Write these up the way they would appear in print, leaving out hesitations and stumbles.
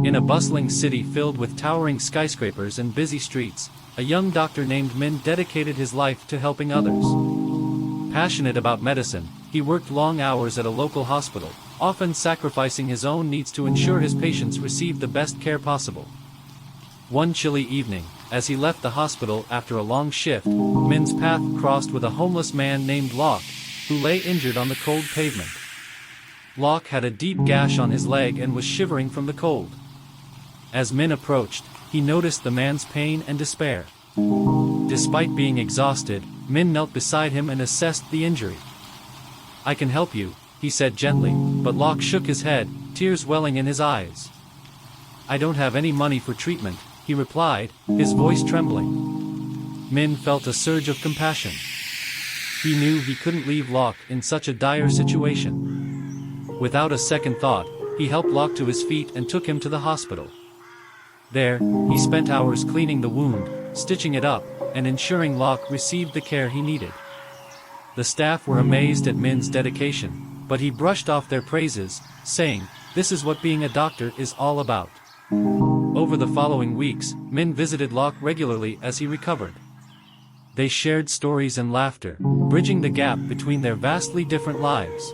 In a bustling city filled with towering skyscrapers and busy streets, a young doctor named Min dedicated his life to helping others. Passionate about medicine, he worked long hours at a local hospital, often sacrificing his own needs to ensure his patients received the best care possible. One chilly evening, as he left the hospital after a long shift, Min's path crossed with a homeless man named Locke, who lay injured on the cold pavement. Locke had a deep gash on his leg and was shivering from the cold. As Min approached, he noticed the man's pain and despair. Despite being exhausted, Min knelt beside him and assessed the injury. "I can help you," he said gently, but Locke shook his head, tears welling in his eyes. "I don't have any money for treatment," he replied, his voice trembling. Min felt a surge of compassion. He knew he couldn't leave Locke in such a dire situation. Without a second thought, he helped Locke to his feet and took him to the hospital. There, he spent hours cleaning the wound, stitching it up, and ensuring Locke received the care he needed. The staff were amazed at Min's dedication, but he brushed off their praises, saying, "This is what being a doctor is all about." Over the following weeks, Min visited Locke regularly as he recovered. They shared stories and laughter, bridging the gap between their vastly different lives.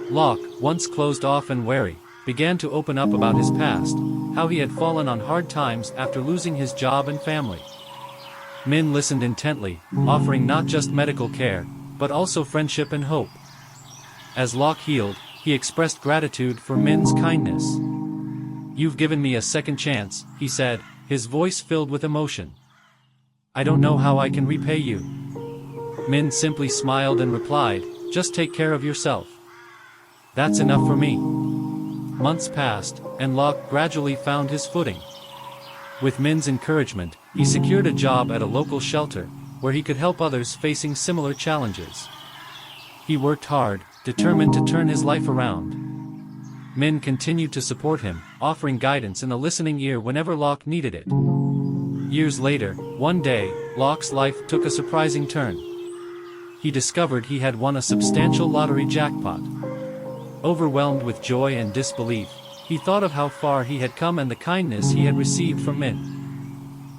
Locke, once closed off and wary, began to open up about his past, how he had fallen on hard times after losing his job and family. Min listened intently, offering not just medical care, but also friendship and hope. As Locke healed, he expressed gratitude for Min's kindness. "You've given me a second chance," he said, his voice filled with emotion. "I don't know how I can repay you." Min simply smiled and replied, "Just take care of yourself. That's enough for me." Months passed, and Locke gradually found his footing. With Min's encouragement, he secured a job at a local shelter, where he could help others facing similar challenges. He worked hard, determined to turn his life around. Min continued to support him, offering guidance and a listening ear whenever Locke needed it. Years later, one day, Locke's life took a surprising turn. He discovered he had won a substantial lottery jackpot. Overwhelmed with joy and disbelief, he thought of how far he had come and the kindness he had received from Min.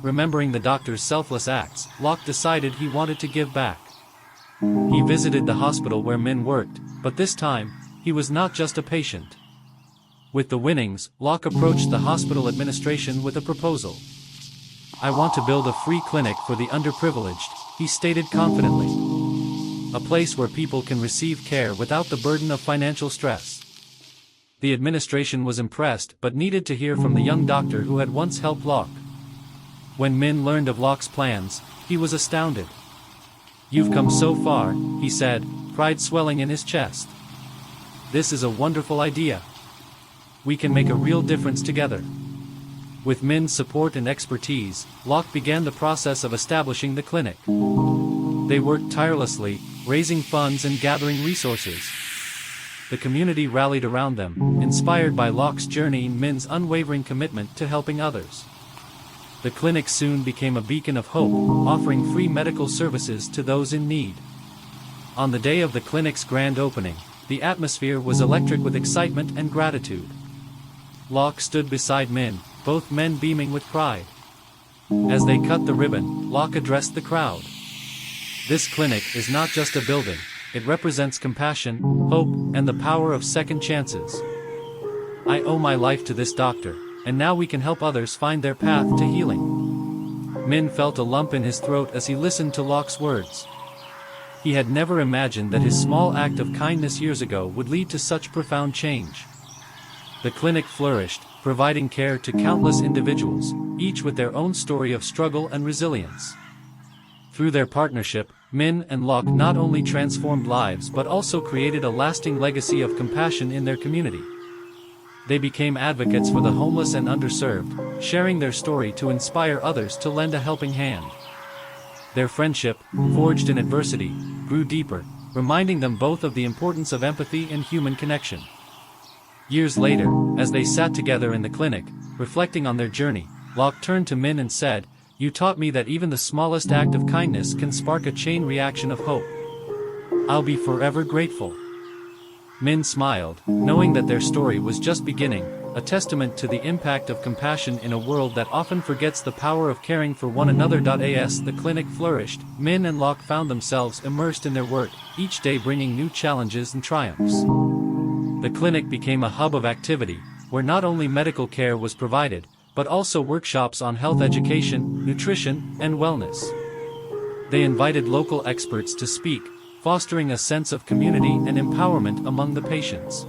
Remembering the doctor's selfless acts, Locke decided he wanted to give back. He visited the hospital where Min worked, but this time, he was not just a patient. With the winnings, Locke approached the hospital administration with a proposal. "I want to build a free clinic for the underprivileged," he stated confidently. "A place where people can receive care without the burden of financial stress." The administration was impressed but needed to hear from the young doctor who had once helped Locke. When Min learned of Locke's plans, he was astounded. "You've come so far," he said, pride swelling in his chest. "This is a wonderful idea. We can make a real difference together." With Min's support and expertise, Locke began the process of establishing the clinic. They worked tirelessly, raising funds and gathering resources. The community rallied around them, inspired by Locke's journey and Min's unwavering commitment to helping others. The clinic soon became a beacon of hope, offering free medical services to those in need. On the day of the clinic's grand opening, the atmosphere was electric with excitement and gratitude. Locke stood beside Min, both men beaming with pride. As they cut the ribbon, Locke addressed the crowd. "This clinic is not just a building, it represents compassion, hope, and the power of second chances. I owe my life to this doctor, and now we can help others find their path to healing." Min felt a lump in his throat as he listened to Locke's words. He had never imagined that his small act of kindness years ago would lead to such profound change. The clinic flourished, providing care to countless individuals, each with their own story of struggle and resilience. Through their partnership, Min and Locke not only transformed lives but also created a lasting legacy of compassion in their community. They became advocates for the homeless and underserved, sharing their story to inspire others to lend a helping hand. Their friendship, forged in adversity, grew deeper, reminding them both of the importance of empathy and human connection. Years later, as they sat together in the clinic, reflecting on their journey, Locke turned to Min and said, "You taught me that even the smallest act of kindness can spark a chain reaction of hope. I'll be forever grateful." Min smiled, knowing that their story was just beginning, a testament to the impact of compassion in a world that often forgets the power of caring for one another. As the clinic flourished, Min and Locke found themselves immersed in their work, each day bringing new challenges and triumphs. The clinic became a hub of activity, where not only medical care was provided, but also workshops on health education, nutrition, and wellness. They invited local experts to speak, fostering a sense of community and empowerment among the patients.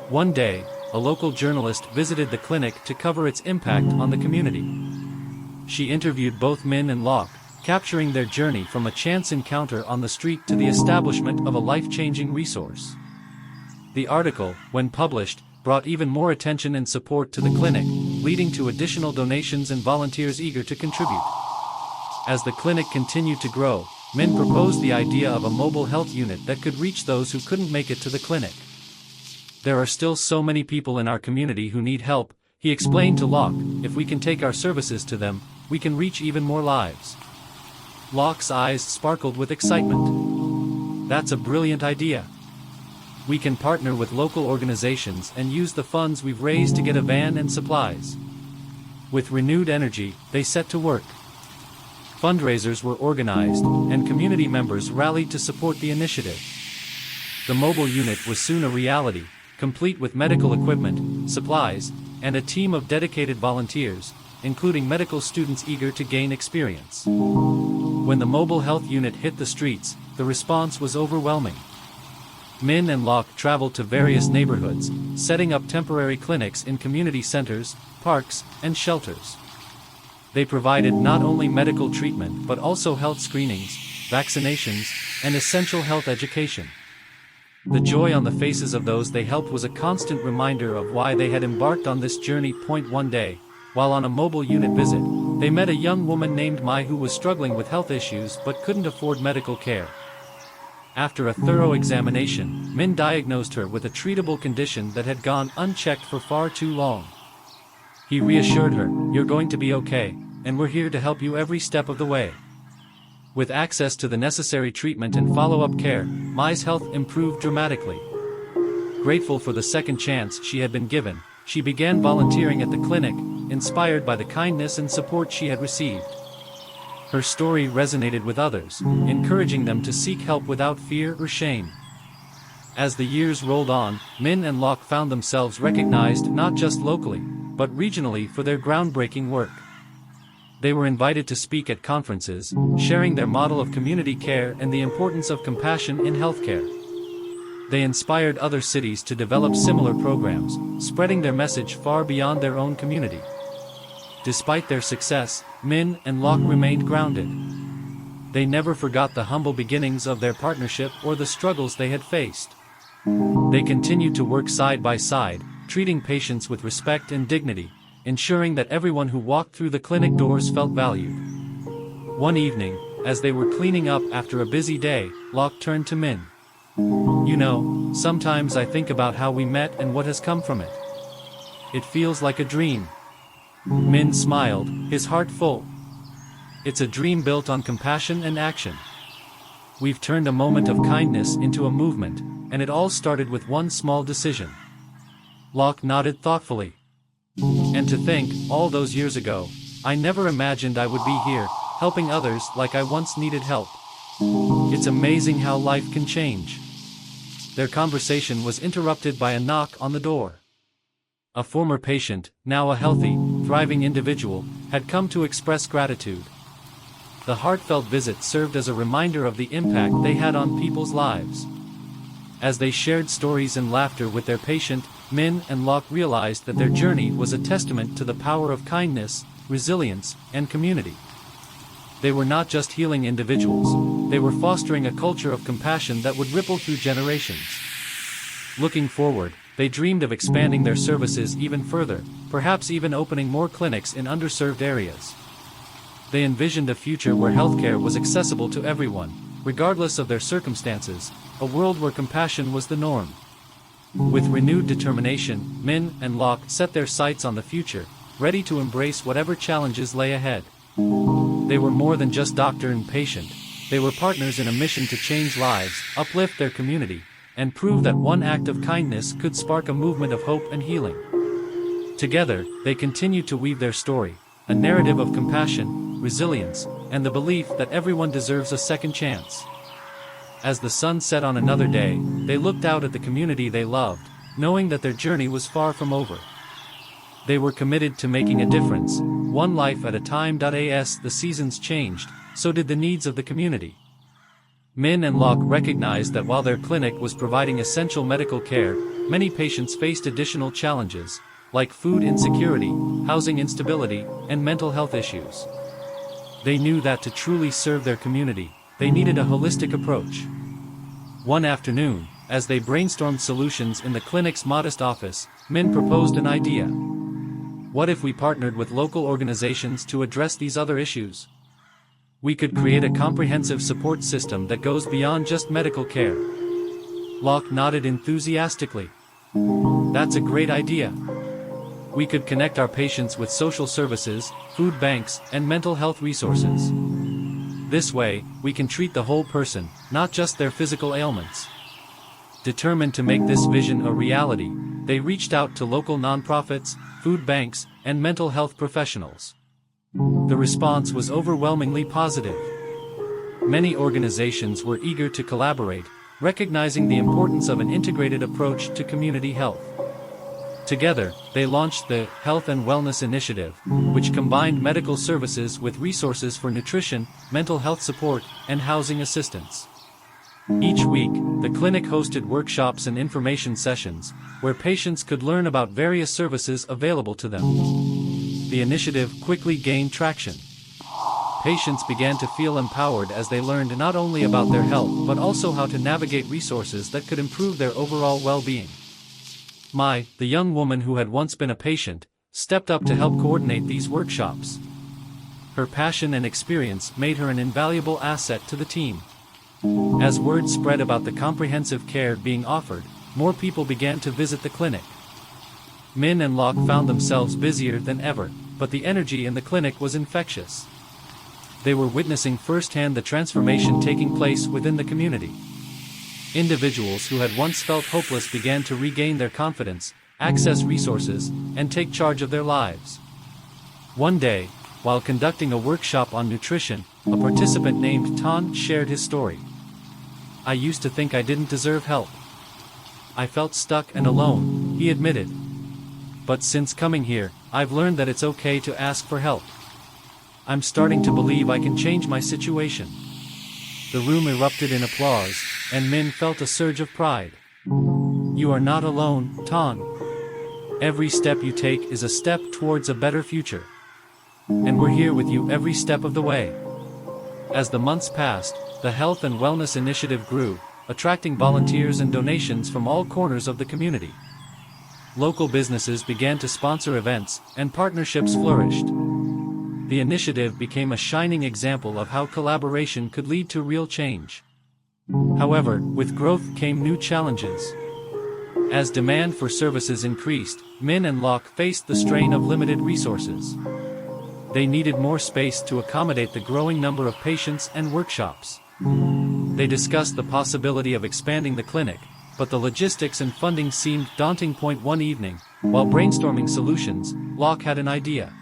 One day, a local journalist visited the clinic to cover its impact on the community. She interviewed both Min and Locke, capturing their journey from a chance encounter on the street to the establishment of a life-changing resource. The article, when published, brought even more attention and support to the clinic, leading to additional donations and volunteers eager to contribute. As the clinic continued to grow, Min proposed the idea of a mobile health unit that could reach those who couldn't make it to the clinic. "There are still so many people in our community who need help," he explained to Locke. "If we can take our services to them, we can reach even more lives." Locke's eyes sparkled with excitement. "That's a brilliant idea. We can partner with local organizations and use the funds we've raised to get a van and supplies." With renewed energy, they set to work. Fundraisers were organized, and community members rallied to support the initiative. The mobile unit was soon a reality, complete with medical equipment, supplies, and a team of dedicated volunteers, including medical students eager to gain experience. When the mobile health unit hit the streets, the response was overwhelming. Min and Locke traveled to various neighborhoods, setting up temporary clinics in community centers, parks, and shelters. They provided not only medical treatment but also health screenings, vaccinations, and essential health education. The joy on the faces of those they helped was a constant reminder of why they had embarked on this journey. One day, while on a mobile unit visit, they met a young woman named Mai who was struggling with health issues but couldn't afford medical care. After a thorough examination, Min diagnosed her with a treatable condition that had gone unchecked for far too long. He reassured her, "You're going to be okay, and we're here to help you every step of the way." With access to the necessary treatment and follow-up care, Mai's health improved dramatically. Grateful for the second chance she had been given, she began volunteering at the clinic, inspired by the kindness and support she had received. Her story resonated with others, encouraging them to seek help without fear or shame. As the years rolled on, Min and Locke found themselves recognized not just locally, but regionally for their groundbreaking work. They were invited to speak at conferences, sharing their model of community care and the importance of compassion in healthcare. They inspired other cities to develop similar programs, spreading their message far beyond their own community. Despite their success, Min and Locke remained grounded. They never forgot the humble beginnings of their partnership or the struggles they had faced. They continued to work side by side, treating patients with respect and dignity, ensuring that everyone who walked through the clinic doors felt valued. One evening, as they were cleaning up after a busy day, Locke turned to Min. "You know, sometimes I think about how we met and what has come from it. It feels like a dream." Min smiled, his heart full. "It's a dream built on compassion and action. We've turned a moment of kindness into a movement, and it all started with one small decision." Locke nodded thoughtfully. "And to think, all those years ago, I never imagined I would be here, helping others like I once needed help. It's amazing how life can change." Their conversation was interrupted by a knock on the door. A former patient, now a healthy, thriving individual, had come to express gratitude. The heartfelt visit served as a reminder of the impact they had on people's lives. As they shared stories and laughter with their patient, Min and Locke realized that their journey was a testament to the power of kindness, resilience, and community. They were not just healing individuals, they were fostering a culture of compassion that would ripple through generations. Looking forward, they dreamed of expanding their services even further, perhaps even opening more clinics in underserved areas. They envisioned a future where healthcare was accessible to everyone, regardless of their circumstances, a world where compassion was the norm. With renewed determination, Min and Locke set their sights on the future, ready to embrace whatever challenges lay ahead. They were more than just doctor and patient, they were partners in a mission to change lives, uplift their community, and prove that one act of kindness could spark a movement of hope and healing. Together, they continued to weave their story, a narrative of compassion, resilience, and the belief that everyone deserves a second chance. As the sun set on another day, they looked out at the community they loved, knowing that their journey was far from over. They were committed to making a difference, one life at a time. As the seasons changed, so did the needs of the community. Min and Locke recognized that while their clinic was providing essential medical care, many patients faced additional challenges, like food insecurity, housing instability, and mental health issues. They knew that to truly serve their community, they needed a holistic approach. One afternoon, as they brainstormed solutions in the clinic's modest office, Min proposed an idea. What if we partnered with local organizations to address these other issues? We could create a comprehensive support system that goes beyond just medical care. Locke nodded enthusiastically. That's a great idea. We could connect our patients with social services, food banks, and mental health resources. This way, we can treat the whole person, not just their physical ailments. Determined to make this vision a reality, they reached out to local nonprofits, food banks, and mental health professionals. The response was overwhelmingly positive. Many organizations were eager to collaborate, recognizing the importance of an integrated approach to community health. Together, they launched the Health and Wellness Initiative, which combined medical services with resources for nutrition, mental health support, and housing assistance. Each week, the clinic hosted workshops and information sessions, where patients could learn about various services available to them. The initiative quickly gained traction. Patients began to feel empowered as they learned not only about their health but also how to navigate resources that could improve their overall well-being. Mai, the young woman who had once been a patient, stepped up to help coordinate these workshops. Her passion and experience made her an invaluable asset to the team. As word spread about the comprehensive care being offered, more people began to visit the clinic. Min and Locke found themselves busier than ever, but the energy in the clinic was infectious. They were witnessing firsthand the transformation taking place within the community. Individuals who had once felt hopeless began to regain their confidence, access resources, and take charge of their lives. One day, while conducting a workshop on nutrition, a participant named Tan shared his story. I used to think I didn't deserve help. I felt stuck and alone, he admitted. But since coming here, I've learned that it's okay to ask for help. I'm starting to believe I can change my situation. The room erupted in applause, and Min felt a surge of pride. You are not alone, Tan. Every step you take is a step towards a better future. And we're here with you every step of the way. As the months passed, the Health and Wellness Initiative grew, attracting volunteers and donations from all corners of the community. Local businesses began to sponsor events, and partnerships flourished. The initiative became a shining example of how collaboration could lead to real change. However, with growth came new challenges. As demand for services increased, Min and Locke faced the strain of limited resources. They needed more space to accommodate the growing number of patients and workshops. They discussed the possibility of expanding the clinic, but the logistics and funding seemed daunting. One evening, while brainstorming solutions, Locke had an idea.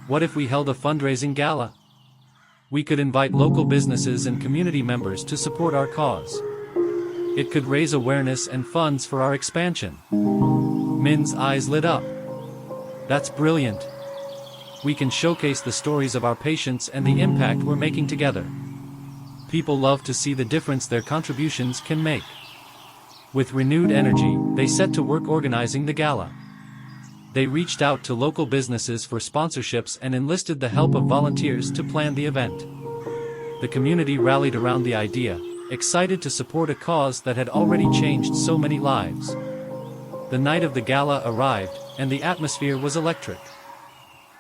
What if we held a fundraising gala? We could invite local businesses and community members to support our cause. It could raise awareness and funds for our expansion. Min's eyes lit up. That's brilliant. We can showcase the stories of our patients and the impact we're making together. People love to see the difference their contributions can make. With renewed energy, they set to work organizing the gala. They reached out to local businesses for sponsorships and enlisted the help of volunteers to plan the event. The community rallied around the idea, excited to support a cause that had already changed so many lives. The night of the gala arrived, and the atmosphere was electric.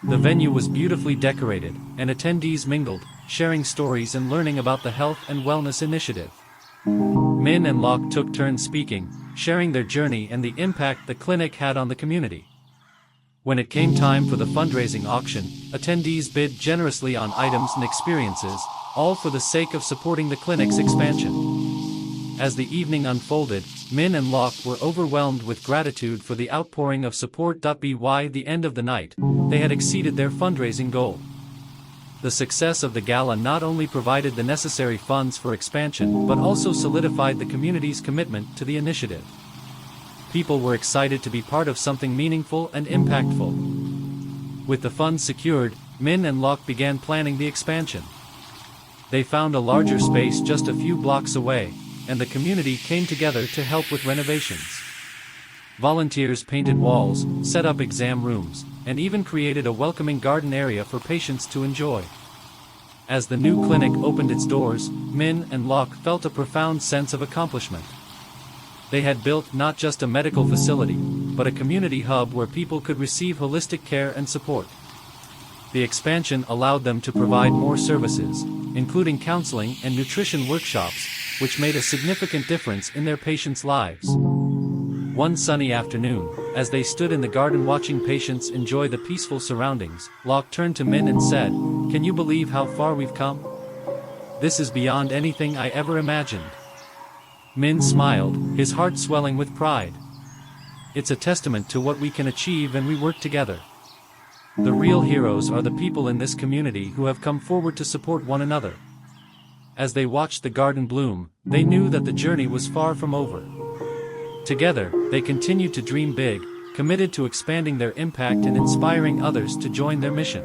The venue was beautifully decorated, and attendees mingled, sharing stories and learning about the Health and Wellness Initiative. Min and Locke took turns speaking, sharing their journey and the impact the clinic had on the community. When it came time for the fundraising auction, attendees bid generously on items and experiences, all for the sake of supporting the clinic's expansion. As the evening unfolded, Min and Locke were overwhelmed with gratitude for the outpouring of support. By the end of the night, they had exceeded their fundraising goal. The success of the gala not only provided the necessary funds for expansion but also solidified the community's commitment to the initiative. People were excited to be part of something meaningful and impactful. With the funds secured, Min and Locke began planning the expansion. They found a larger space just a few blocks away, and the community came together to help with renovations. Volunteers painted walls, set up exam rooms, and even created a welcoming garden area for patients to enjoy. As the new clinic opened its doors, Min and Locke felt a profound sense of accomplishment. They had built not just a medical facility, but a community hub where people could receive holistic care and support. The expansion allowed them to provide more services, including counseling and nutrition workshops, which made a significant difference in their patients' lives. One sunny afternoon, as they stood in the garden watching patients enjoy the peaceful surroundings, Locke turned to Min and said, "Can you believe how far we've come? This is beyond anything I ever imagined." Min smiled, his heart swelling with pride. "It's a testament to what we can achieve when we work together. The real heroes are the people in this community who have come forward to support one another." As they watched the garden bloom, they knew that the journey was far from over. Together, they continued to dream big, committed to expanding their impact and inspiring others to join their mission.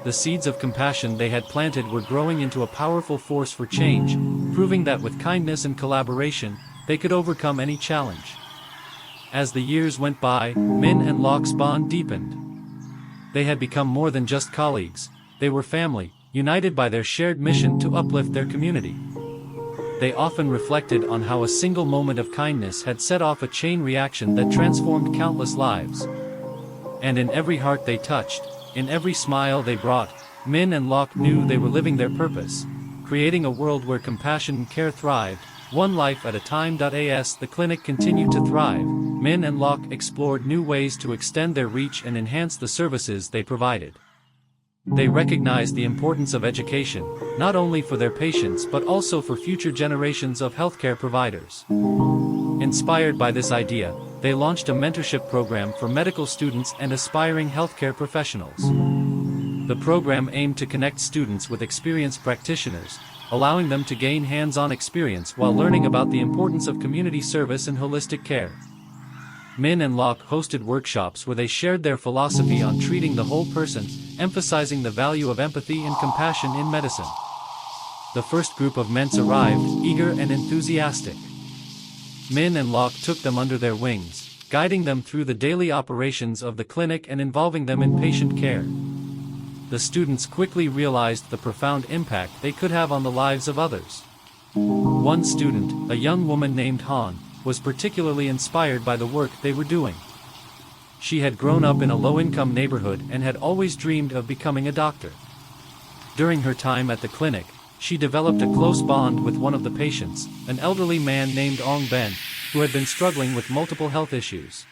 The seeds of compassion they had planted were growing into a powerful force for change, proving that with kindness and collaboration, they could overcome any challenge. As the years went by, Min and Locke's bond deepened. They had become more than just colleagues, they were family, united by their shared mission to uplift their community. They often reflected on how a single moment of kindness had set off a chain reaction that transformed countless lives. And in every heart they touched, in every smile they brought, Min and Locke knew they were living their purpose, creating a world where compassion and care thrived, one life at a time. As the clinic continued to thrive, Min and Locke explored new ways to extend their reach and enhance the services they provided. They recognized the importance of education, not only for their patients but also for future generations of healthcare providers. Inspired by this idea, they launched a mentorship program for medical students and aspiring healthcare professionals. The program aimed to connect students with experienced practitioners, allowing them to gain hands-on experience while learning about the importance of community service and holistic care. Min and Locke hosted workshops where they shared their philosophy on treating the whole person, emphasizing the value of empathy and compassion in medicine. The first group of Ments arrived, eager and enthusiastic. Min and Locke took them under their wings, guiding them through the daily operations of the clinic and involving them in patient care. The students quickly realized the profound impact they could have on the lives of others. One student, a young woman named Han, was particularly inspired by the work they were doing. She had grown up in a low-income neighborhood and had always dreamed of becoming a doctor. During her time at the clinic, she developed a close bond with one of the patients, an elderly man named Ong Ben, who had been struggling with multiple health issues.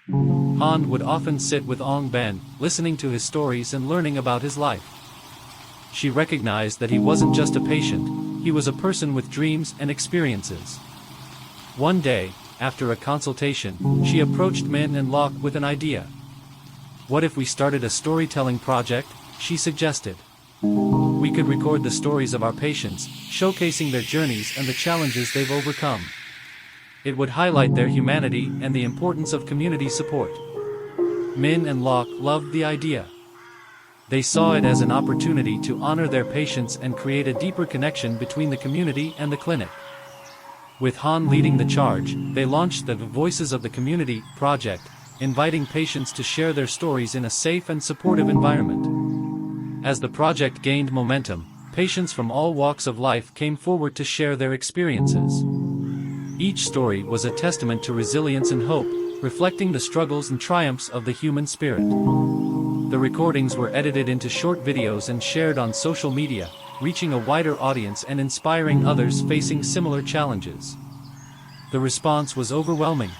Han would often sit with Ong Ben, listening to his stories and learning about his life. She recognized that he wasn't just a patient, he was a person with dreams and experiences. One day, after a consultation, she approached Min and Locke with an idea. "What if we started a storytelling project?" she suggested. "We could record the stories of our patients, showcasing their journeys and the challenges they've overcome. It would highlight their humanity and the importance of community support." Min and Locke loved the idea. They saw it as an opportunity to honor their patients and create a deeper connection between the community and the clinic. With Han leading the charge, they launched the Voices of the Community project, inviting patients to share their stories in a safe and supportive environment. As the project gained momentum, patients from all walks of life came forward to share their experiences. Each story was a testament to resilience and hope, reflecting the struggles and triumphs of the human spirit. The recordings were edited into short videos and shared on social media, reaching a wider audience and inspiring others facing similar challenges. The response was overwhelming.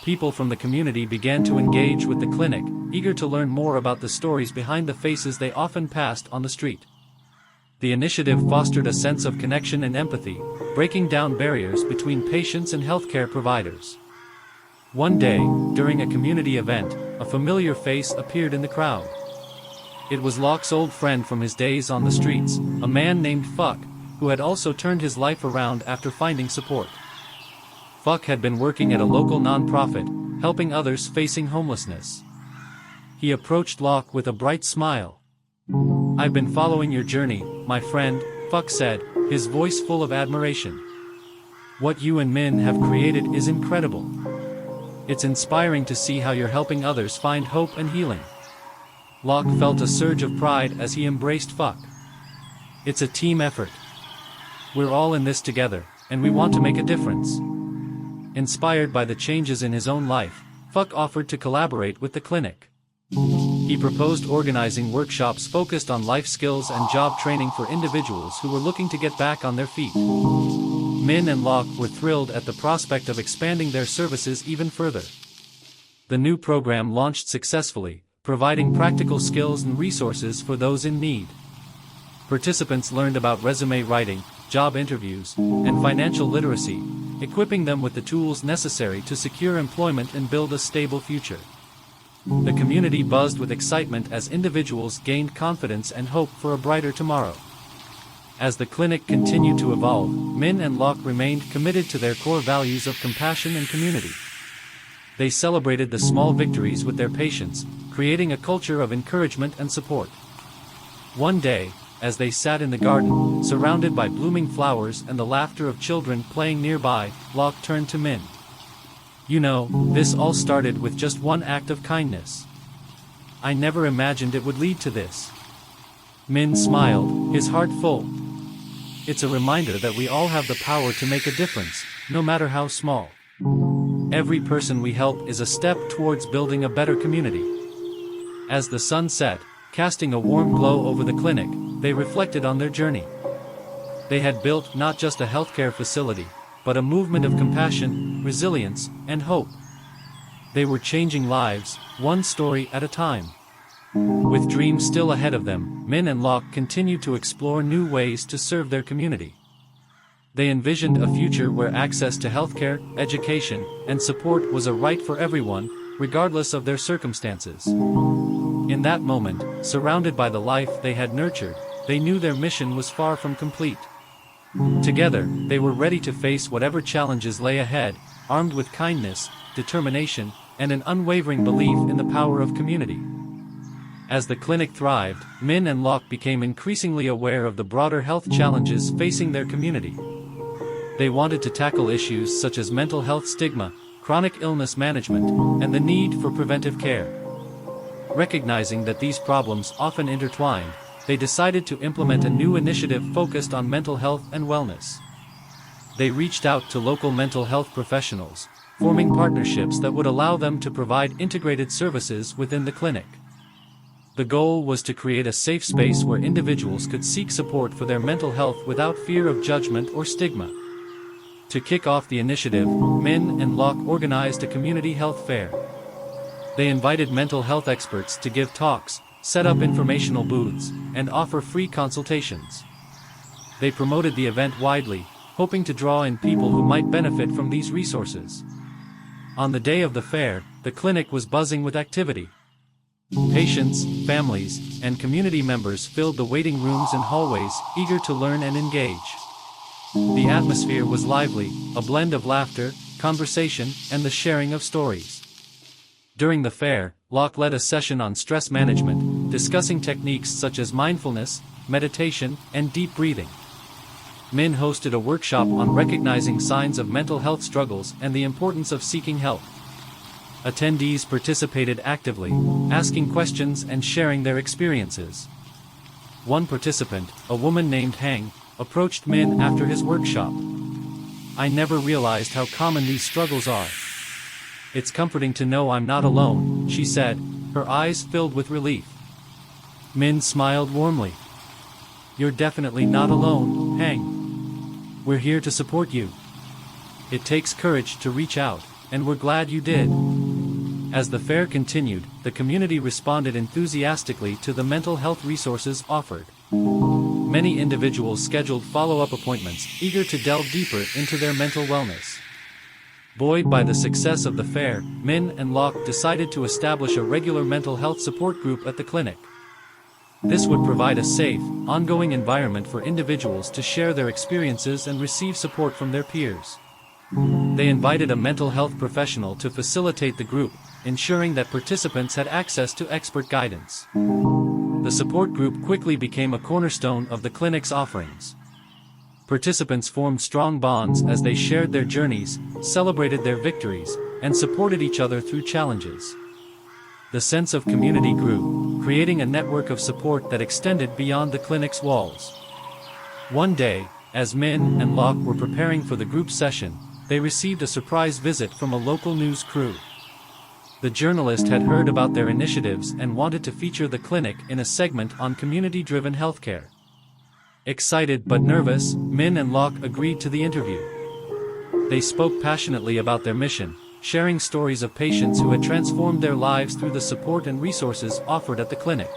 People from the community began to engage with the clinic, eager to learn more about the stories behind the faces they often passed on the street. The initiative fostered a sense of connection and empathy, breaking down barriers between patients and healthcare providers. One day, during a community event, a familiar face appeared in the crowd. It was Locke's old friend from his days on the streets, a man named Fuck, who had also turned his life around after finding support. Fuck had been working at a local non-profit, helping others facing homelessness. He approached Locke with a bright smile. "I've been following your journey, my friend," Fuck said, his voice full of admiration. "What you and Min have created is incredible. It's inspiring to see how you're helping others find hope and healing." Locke felt a surge of pride as he embraced Fuck. "It's a team effort. We're all in this together, and we want to make a difference." Inspired by the changes in his own life, Fuck offered to collaborate with the clinic. He proposed organizing workshops focused on life skills and job training for individuals who were looking to get back on their feet. Min and Locke were thrilled at the prospect of expanding their services even further. The new program launched successfully, providing practical skills and resources for those in need. Participants learned about resume writing, job interviews, and financial literacy, equipping them with the tools necessary to secure employment and build a stable future. The community buzzed with excitement as individuals gained confidence and hope for a brighter tomorrow. As the clinic continued to evolve, Min and Locke remained committed to their core values of compassion and community. They celebrated the small victories with their patients, creating a culture of encouragement and support. One day, as they sat in the garden, surrounded by blooming flowers and the laughter of children playing nearby, Locke turned to Min. "You know, this all started with just one act of kindness. I never imagined it would lead to this." Min smiled, his heart full. "It's a reminder that we all have the power to make a difference, no matter how small. Every person we help is a step towards building a better community." As the sun set, casting a warm glow over the clinic, they reflected on their journey. They had built not just a healthcare facility, but a movement of compassion, resilience, and hope. They were changing lives, one story at a time. With dreams still ahead of them, Min and Locke continued to explore new ways to serve their community. They envisioned a future where access to healthcare, education, and support was a right for everyone, regardless of their circumstances. In that moment, surrounded by the life they had nurtured, they knew their mission was far from complete. Together, they were ready to face whatever challenges lay ahead, armed with kindness, determination, and an unwavering belief in the power of community. As the clinic thrived, Min and Locke became increasingly aware of the broader health challenges facing their community. They wanted to tackle issues such as mental health stigma, chronic illness management, and the need for preventive care. Recognizing that these problems often intertwined, they decided to implement a new initiative focused on mental health and wellness. They reached out to local mental health professionals, forming partnerships that would allow them to provide integrated services within the clinic. The goal was to create a safe space where individuals could seek support for their mental health without fear of judgment or stigma. To kick off the initiative, Min and Locke organized a community health fair. They invited mental health experts to give talks, set up informational booths, and offer free consultations. They promoted the event widely, hoping to draw in people who might benefit from these resources. On the day of the fair, the clinic was buzzing with activity. Patients, families, and community members filled the waiting rooms and hallways, eager to learn and engage. The atmosphere was lively, a blend of laughter, conversation, and the sharing of stories. During the fair, Locke led a session on stress management, discussing techniques such as mindfulness, meditation, and deep breathing. Min hosted a workshop on recognizing signs of mental health struggles and the importance of seeking help. Attendees participated actively, asking questions and sharing their experiences. One participant, a woman named Hang, approached Min after his workshop. "I never realized how common these struggles are. It's comforting to know I'm not alone," she said, her eyes filled with relief. Min smiled warmly. "You're definitely not alone, Hang. We're here to support you. It takes courage to reach out, and we're glad you did." As the fair continued, the community responded enthusiastically to the mental health resources offered. many individuals scheduled follow-up appointments, eager to delve deeper into their mental wellness. Buoyed by the success of the fair, Min and Locke decided to establish a regular mental health support group at the clinic. This would provide a safe, ongoing environment for individuals to share their experiences and receive support from their peers. They invited a mental health professional to facilitate the group, ensuring that participants had access to expert guidance. The support group quickly became a cornerstone of the clinic's offerings. Participants formed strong bonds as they shared their journeys, celebrated their victories, and supported each other through challenges. The sense of community grew, creating a network of support that extended beyond the clinic's walls. One day, as Min and Locke were preparing for the group session, they received a surprise visit from a local news crew. The journalist had heard about their initiatives and wanted to feature the clinic in a segment on community-driven healthcare. Excited but nervous, Min and Locke agreed to the interview. They spoke passionately about their mission, sharing stories of patients who had transformed their lives through the support and resources offered at the clinic.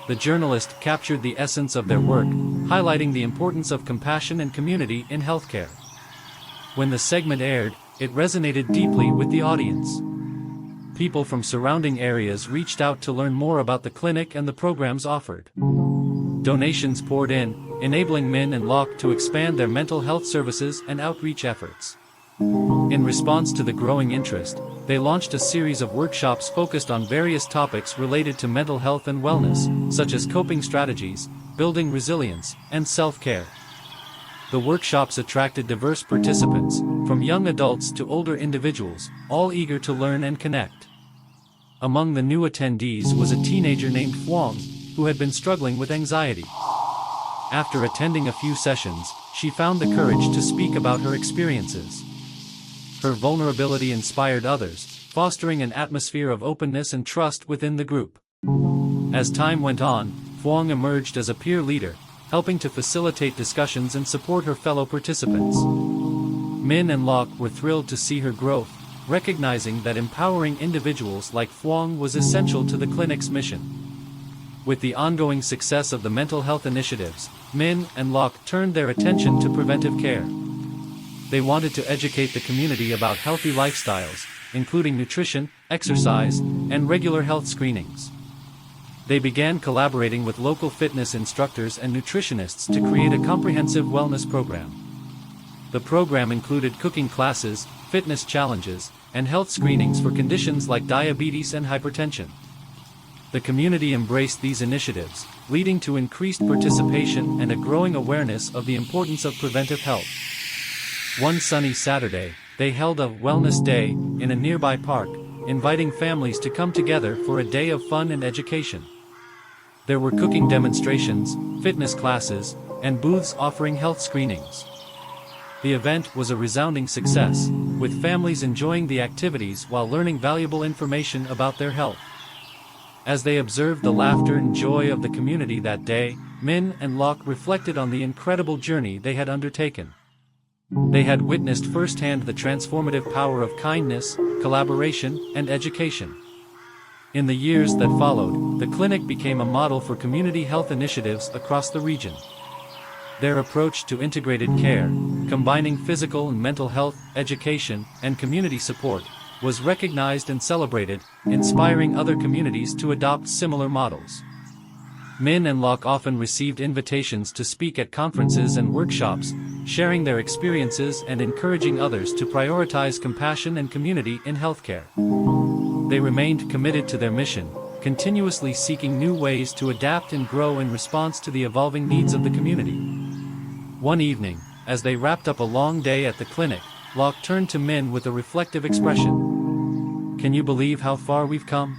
The journalist captured the essence of their work, highlighting the importance of compassion and community in healthcare. When the segment aired, it resonated deeply with the audience. People from surrounding areas reached out to learn more about the clinic and the programs offered. Donations poured in, enabling Min and Locke to expand their mental health services and outreach efforts. In response to the growing interest, they launched a series of workshops focused on various topics related to mental health and wellness, such as coping strategies, building resilience, and self-care. The workshops attracted diverse participants, from young adults to older individuals, all eager to learn and connect. Among the new attendees was a teenager named Huang, who had been struggling with anxiety. After attending a few sessions, she found the courage to speak about her experiences. Her vulnerability inspired others, fostering an atmosphere of openness and trust within the group. As time went on, Huang emerged as a peer leader, helping to facilitate discussions and support her fellow participants. Min and Locke were thrilled to see her growth, recognizing that empowering individuals like Huang was essential to the clinic's mission. With the ongoing success of the mental health initiatives, Min and Locke turned their attention to preventive care. They wanted to educate the community about healthy lifestyles, including nutrition, exercise, and regular health screenings. They began collaborating with local fitness instructors and nutritionists to create a comprehensive wellness program. The program included cooking classes, fitness challenges, and health screenings for conditions like diabetes and hypertension. The community embraced these initiatives, leading to increased participation and a growing awareness of the importance of preventive health. One sunny Saturday, they held a wellness day in a nearby park, inviting families to come together for a day of fun and education. There were cooking demonstrations, fitness classes, and booths offering health screenings. The event was a resounding success, with families enjoying the activities while learning valuable information about their health. As they observed the laughter and joy of the community that day, Min and Locke reflected on the incredible journey they had undertaken. They had witnessed firsthand the transformative power of kindness, collaboration, and education. In the years that followed, the clinic became a model for community health initiatives across the region. Their approach to integrated care, combining physical and mental health, education, and community support, was recognized and celebrated, inspiring other communities to adopt similar models. Min and Locke often received invitations to speak at conferences and workshops, sharing their experiences and encouraging others to prioritize compassion and community in healthcare. They remained committed to their mission, continuously seeking new ways to adapt and grow in response to the evolving needs of the community. One evening, as they wrapped up a long day at the clinic, Locke turned to Min with a reflective expression. "Can you believe how far we've come?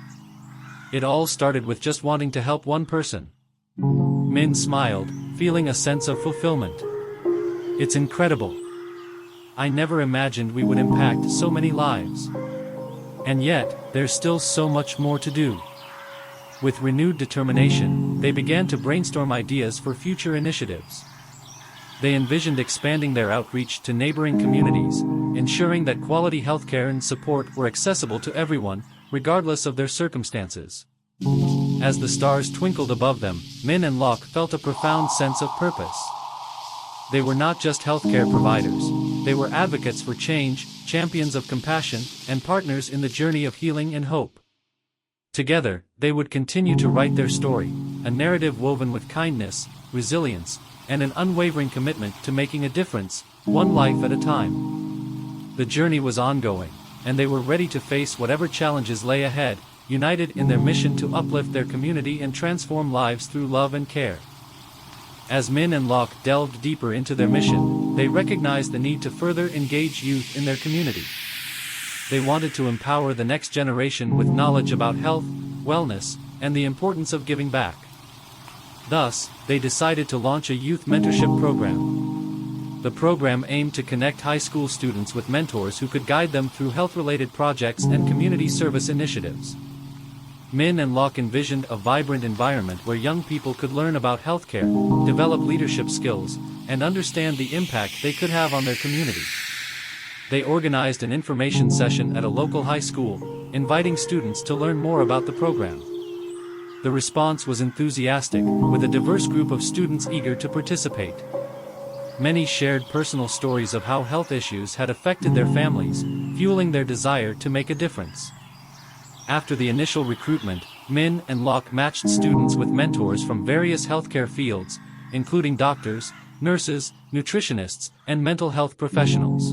It all started with just wanting to help one person." Min smiled, feeling a sense of fulfillment. "It's incredible. I never imagined we would impact so many lives. And yet, there's still so much more to do." With renewed determination, they began to brainstorm ideas for future initiatives. They envisioned expanding their outreach to neighboring communities, ensuring that quality healthcare and support were accessible to everyone, regardless of their circumstances. As the stars twinkled above them, Min and Locke felt a profound sense of purpose. They were not just healthcare providers. They were advocates for change, champions of compassion, and partners in the journey of healing and hope. Together, they would continue to write their story, a narrative woven with kindness, resilience, and an unwavering commitment to making a difference, one life at a time. The journey was ongoing, and they were ready to face whatever challenges lay ahead, united in their mission to uplift their community and transform lives through love and care. As Min and Locke delved deeper into their mission, they recognized the need to further engage youth in their community. They wanted to empower the next generation with knowledge about health, wellness, and the importance of giving back. Thus, they decided to launch a youth mentorship program. The program aimed to connect high school students with mentors who could guide them through health-related projects and community service initiatives. Min and Locke envisioned a vibrant environment where young people could learn about healthcare, develop leadership skills, and understand the impact they could have on their community. They organized an information session at a local high school, inviting students to learn more about the program. The response was enthusiastic, with a diverse group of students eager to participate. Many shared personal stories of how health issues had affected their families, fueling their desire to make a difference. After the initial recruitment, Min and Locke matched students with mentors from various healthcare fields, including doctors, nurses, nutritionists, and mental health professionals.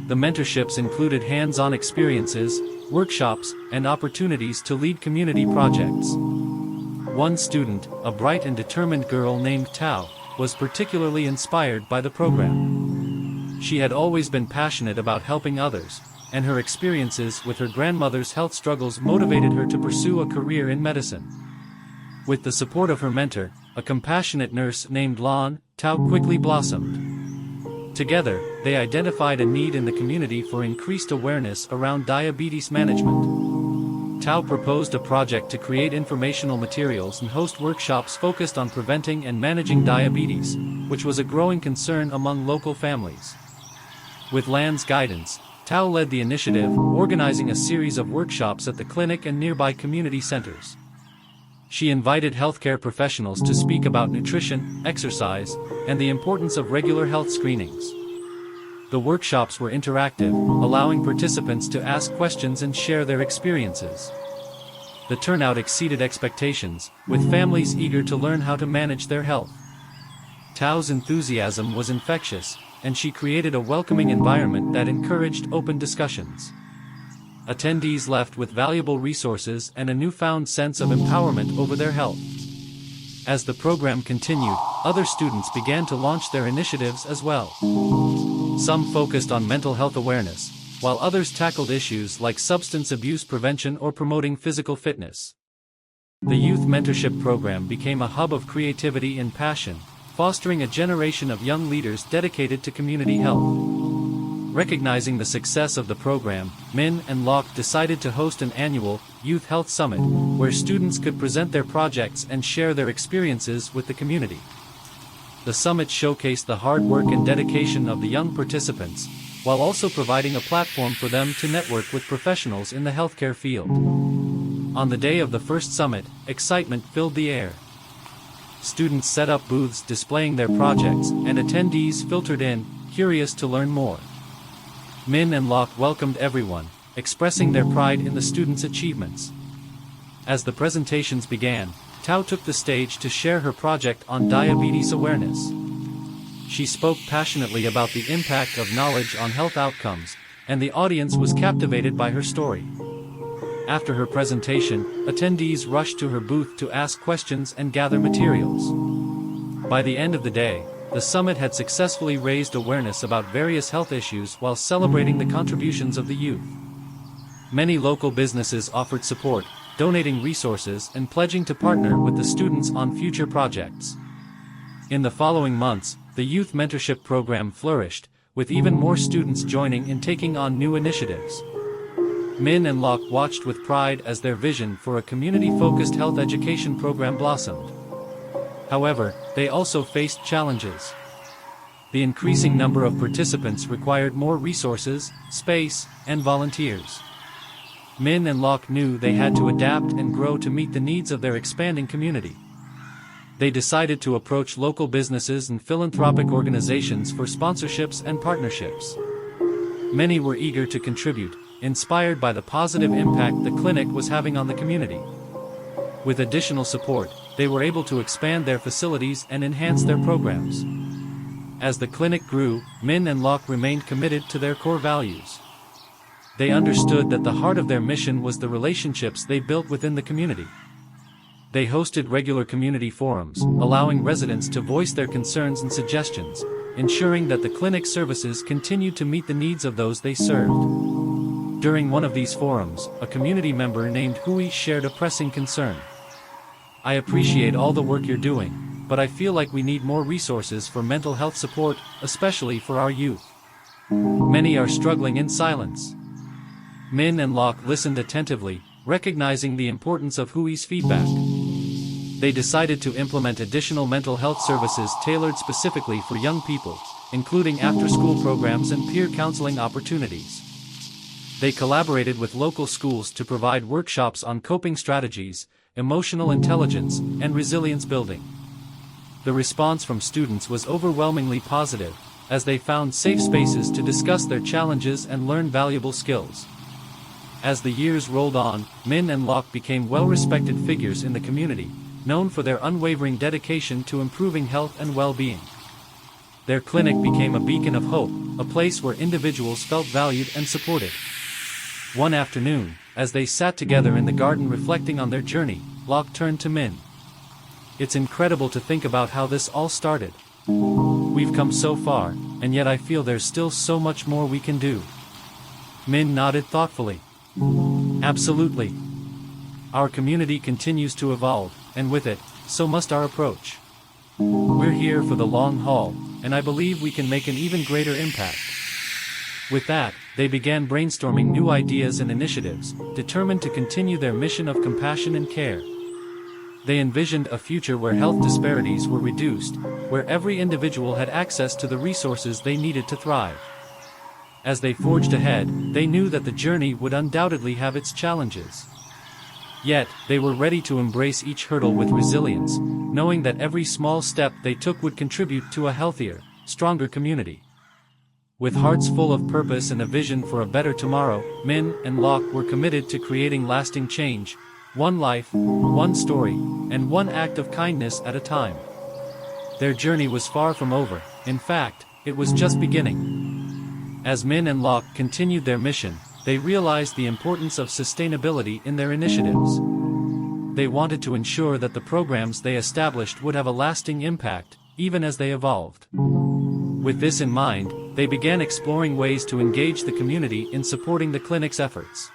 The mentorships included hands-on experiences, workshops, and opportunities to lead community projects. One student, a bright and determined girl named Tao, was particularly inspired by the program. She had always been passionate about helping others, and her experiences with her grandmother's health struggles motivated her to pursue a career in medicine. With the support of her mentor, a compassionate nurse named Lan, Tao quickly blossomed. Together, they identified a need in the community for increased awareness around diabetes management. Tao proposed a project to create informational materials and host workshops focused on preventing and managing diabetes, which was a growing concern among local families. With Lan's guidance, Tao led the initiative, organizing a series of workshops at the clinic and nearby community centers. She invited healthcare professionals to speak about nutrition, exercise, and the importance of regular health screenings. The workshops were interactive, allowing participants to ask questions and share their experiences. The turnout exceeded expectations, with families eager to learn how to manage their health. Tao's enthusiasm was infectious, and she created a welcoming environment that encouraged open discussions. Attendees left with valuable resources and a newfound sense of empowerment over their health. As the program continued, other students began to launch their initiatives as well. Some focused on mental health awareness, while others tackled issues like substance abuse prevention or promoting physical fitness. The youth mentorship program became a hub of creativity and passion, fostering a generation of young leaders dedicated to community health. Recognizing the success of the program, Min and Locke decided to host an annual Youth Health Summit, where students could present their projects and share their experiences with the community. The summit showcased the hard work and dedication of the young participants, while also providing a platform for them to network with professionals in the healthcare field. On the day of the first summit, excitement filled the air. Students set up booths displaying their projects, and attendees filtered in, curious to learn more. Min and Locke welcomed everyone, expressing their pride in the students' achievements. As the presentations began, Tao took the stage to share her project on diabetes awareness. She spoke passionately about the impact of knowledge on health outcomes, and the audience was captivated by her story. After her presentation, attendees rushed to her booth to ask questions and gather materials. By the end of the day, the summit had successfully raised awareness about various health issues while celebrating the contributions of the youth. Many local businesses offered support, donating resources and pledging to partner with the students on future projects. In the following months, the youth mentorship program flourished, with even more students joining and taking on new initiatives. Min and Locke watched with pride as their vision for a community-focused health education program blossomed. However, they also faced challenges. The increasing number of participants required more resources, space, and volunteers. Min and Locke knew they had to adapt and grow to meet the needs of their expanding community. They decided to approach local businesses and philanthropic organizations for sponsorships and partnerships. Many were eager to contribute, inspired by the positive impact the clinic was having on the community. With additional support, they were able to expand their facilities and enhance their programs. As the clinic grew, Min and Locke remained committed to their core values. They understood that the heart of their mission was the relationships they built within the community. They hosted regular community forums, allowing residents to voice their concerns and suggestions, ensuring that the clinic's services continued to meet the needs of those they served. During one of these forums, a community member named Hui shared a pressing concern. "I appreciate all the work you're doing, but I feel like we need more resources for mental health support, especially for our youth. Many are struggling in silence." Min and Locke listened attentively, recognizing the importance of Hui's feedback. They decided to implement additional mental health services tailored specifically for young people, including after-school programs and peer counseling opportunities. They collaborated with local schools to provide workshops on coping strategies, emotional intelligence, and resilience building. The response from students was overwhelmingly positive, as they found safe spaces to discuss their challenges and learn valuable skills. As the years rolled on, Min and Locke became well-respected figures in the community, known for their unwavering dedication to improving health and well-being. Their clinic became a beacon of hope, a place where individuals felt valued and supported. One afternoon, as they sat together in the garden reflecting on their journey, Locke turned to Min. "It's incredible to think about how this all started. We've come so far, and yet I feel there's still so much more we can do." Min nodded thoughtfully. "Absolutely. Our community continues to evolve, and with it, so must our approach. We're here for the long haul, and I believe we can make an even greater impact." With that, they began brainstorming new ideas and initiatives, determined to continue their mission of compassion and care. They envisioned a future where health disparities were reduced, where every individual had access to the resources they needed to thrive. As they forged ahead, they knew that the journey would undoubtedly have its challenges. Yet, they were ready to embrace each hurdle with resilience, knowing that every small step they took would contribute to a healthier, stronger community. With hearts full of purpose and a vision for a better tomorrow, Min and Locke were committed to creating lasting change, one life, one story, and one act of kindness at a time. Their journey was far from over. In fact, it was just beginning. As Min and Locke continued their mission, they realized the importance of sustainability in their initiatives. They wanted to ensure that the programs they established would have a lasting impact, even as they evolved. With this in mind, they began exploring ways to engage the community in supporting the clinic's efforts.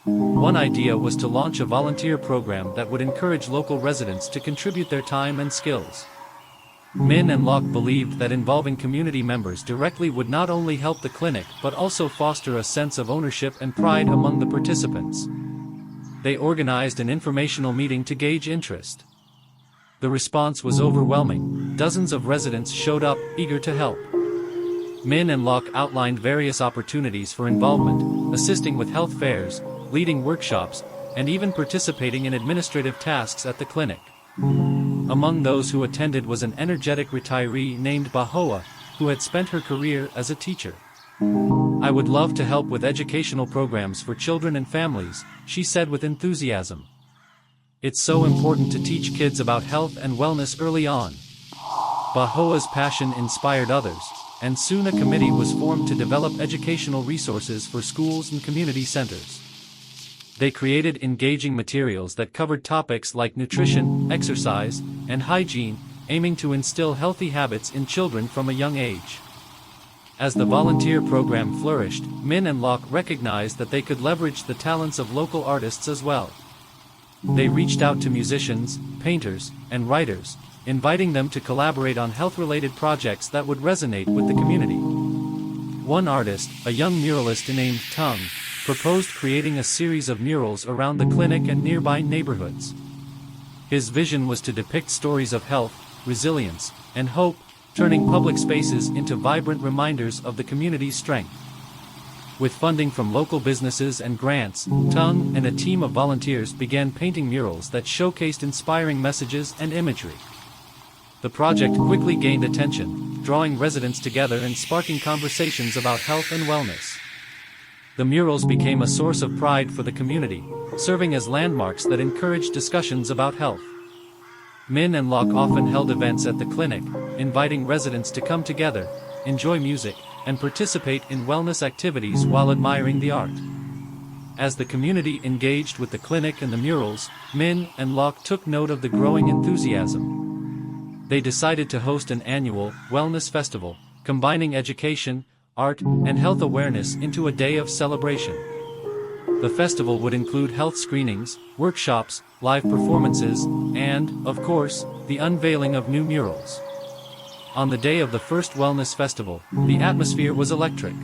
One idea was to launch a volunteer program that would encourage local residents to contribute their time and skills. Min and Locke believed that involving community members directly would not only help the clinic but also foster a sense of ownership and pride among the participants. They organized an informational meeting to gauge interest. The response was overwhelming. Dozens of residents showed up, eager to help. Min and Locke outlined various opportunities for involvement, assisting with health fairs, leading workshops, and even participating in administrative tasks at the clinic. Among those who attended was an energetic retiree named Bahoa, who had spent her career as a teacher. "I would love to help with educational programs for children and families," she said with enthusiasm. "It's so important to teach kids about health and wellness early on." Bahoa's passion inspired others, and soon a committee was formed to develop educational resources for schools and community centers. They created engaging materials that covered topics like nutrition, exercise, and hygiene, aiming to instill healthy habits in children from a young age. As the volunteer program flourished, Min and Locke recognized that they could leverage the talents of local artists as well. They reached out to musicians, painters, and writers, inviting them to collaborate on health-related projects that would resonate with the community. One artist, a young muralist named Tung, proposed creating a series of murals around the clinic and nearby neighborhoods. His vision was to depict stories of health, resilience, and hope, turning public spaces into vibrant reminders of the community's strength. With funding from local businesses and grants, Tung and a team of volunteers began painting murals that showcased inspiring messages and imagery. The project quickly gained attention, drawing residents together and sparking conversations about health and wellness. The murals became a source of pride for the community, serving as landmarks that encouraged discussions about health. Min and Locke often held events at the clinic, inviting residents to come together, enjoy music, and participate in wellness activities while admiring the art. As the community engaged with the clinic and the murals, Min and Locke took note of the growing enthusiasm. They decided to host an annual wellness festival, combining education, art, and health awareness into a day of celebration. The festival would include health screenings, workshops, live performances, and, of course, the unveiling of new murals. On the day of the first wellness festival, the atmosphere was electric.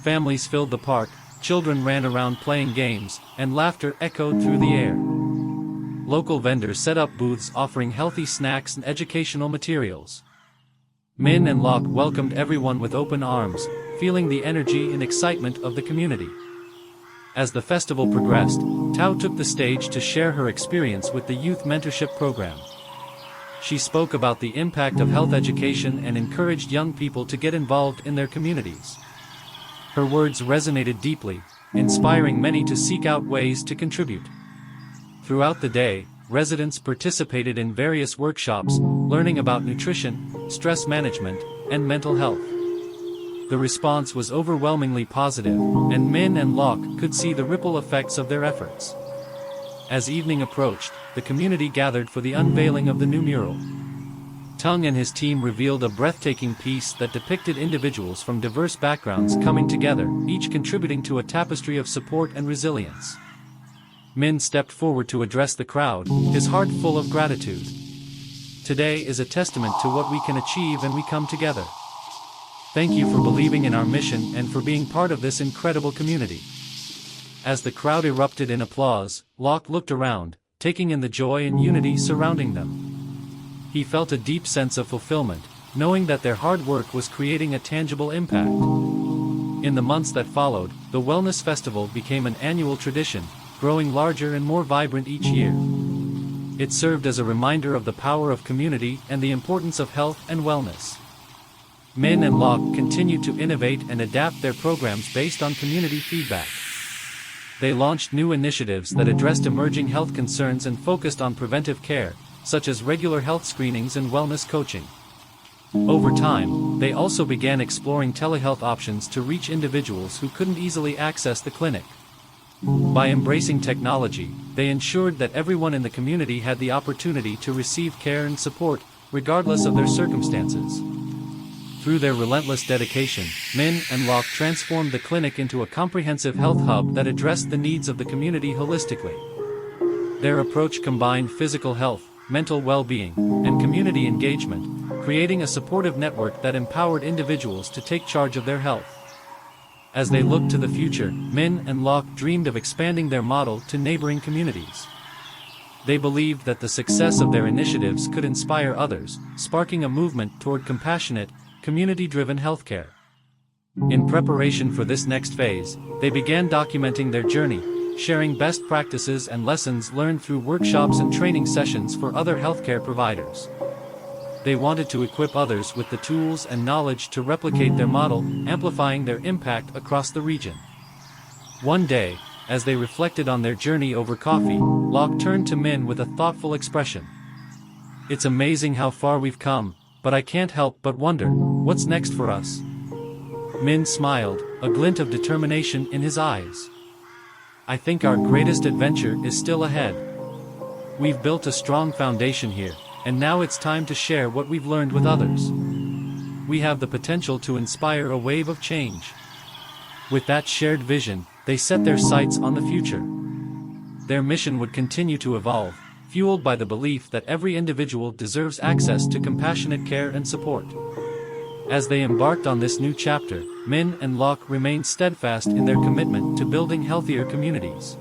Families filled the park, children ran around playing games, and laughter echoed through the air. Local vendors set up booths offering healthy snacks and educational materials. Min and Locke welcomed everyone with open arms, feeling the energy and excitement of the community. As the festival progressed, Tao took the stage to share her experience with the youth mentorship program. She spoke about the impact of health education and encouraged young people to get involved in their communities. Her words resonated deeply, inspiring many to seek out ways to contribute. Throughout the day, residents participated in various workshops, learning about nutrition, stress management, and mental health. The response was overwhelmingly positive, and Min and Locke could see the ripple effects of their efforts. As evening approached, the community gathered for the unveiling of the new mural. Tung and his team revealed a breathtaking piece that depicted individuals from diverse backgrounds coming together, each contributing to a tapestry of support and resilience. Min stepped forward to address the crowd, his heart full of gratitude. Today is a testament to what we can achieve when we come together. Thank you for believing in our mission and for being part of this incredible community. As the crowd erupted in applause, Locke looked around, taking in the joy and unity surrounding them. He felt a deep sense of fulfillment, knowing that their hard work was creating a tangible impact. In the months that followed, the Wellness Festival became an annual tradition, growing larger and more vibrant each year. It served as a reminder of the power of community and the importance of health and wellness. Min and Locke continued to innovate and adapt their programs based on community feedback. They launched new initiatives that addressed emerging health concerns and focused on preventive care, such as regular health screenings and wellness coaching. Over time, they also began exploring telehealth options to reach individuals who couldn't easily access the clinic. By embracing technology, they ensured that everyone in the community had the opportunity to receive care and support, regardless of their circumstances. Through their relentless dedication, Min and Locke transformed the clinic into a comprehensive health hub that addressed the needs of the community holistically. Their approach combined physical health, mental well-being, and community engagement, creating a supportive network that empowered individuals to take charge of their health. As they looked to the future, Min and Locke dreamed of expanding their model to neighboring communities. They believed that the success of their initiatives could inspire others, sparking a movement toward compassionate, community-driven healthcare. In preparation for this next phase, they began documenting their journey, sharing best practices and lessons learned through workshops and training sessions for other healthcare providers. They wanted to equip others with the tools and knowledge to replicate their model, amplifying their impact across the region. One day, as they reflected on their journey over coffee, Locke turned to Min with a thoughtful expression. "It's amazing how far we've come, but I can't help but wonder, what's next for us?" Min smiled, a glint of determination in his eyes. "I think our greatest adventure is still ahead. We've built a strong foundation here, and now it's time to share what we've learned with others. We have the potential to inspire a wave of change." With that shared vision, they set their sights on the future. Their mission would continue to evolve, fueled by the belief that every individual deserves access to compassionate care and support. As they embarked on this new chapter, Min and Locke remained steadfast in their commitment to building healthier communities.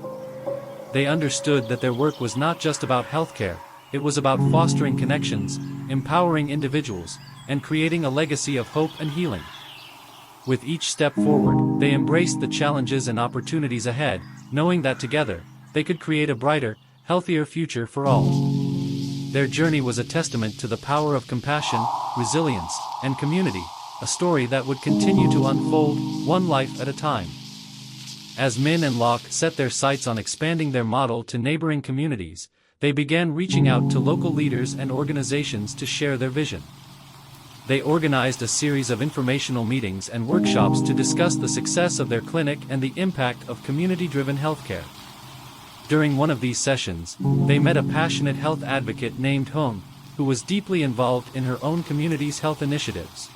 They understood that their work was not just about healthcare, it was about fostering connections, empowering individuals, and creating a legacy of hope and healing. With each step forward, they embraced the challenges and opportunities ahead, knowing that together, they could create a brighter, healthier future for all. Their journey was a testament to the power of compassion, resilience, and community, a story that would continue to unfold, one life at a time. As Min and Locke set their sights on expanding their model to neighboring communities, they began reaching out to local leaders and organizations to share their vision. They organized a series of informational meetings and workshops to discuss the success of their clinic and the impact of community-driven healthcare. During one of these sessions, they met a passionate health advocate named Hung, who was deeply involved in her own community's health initiatives.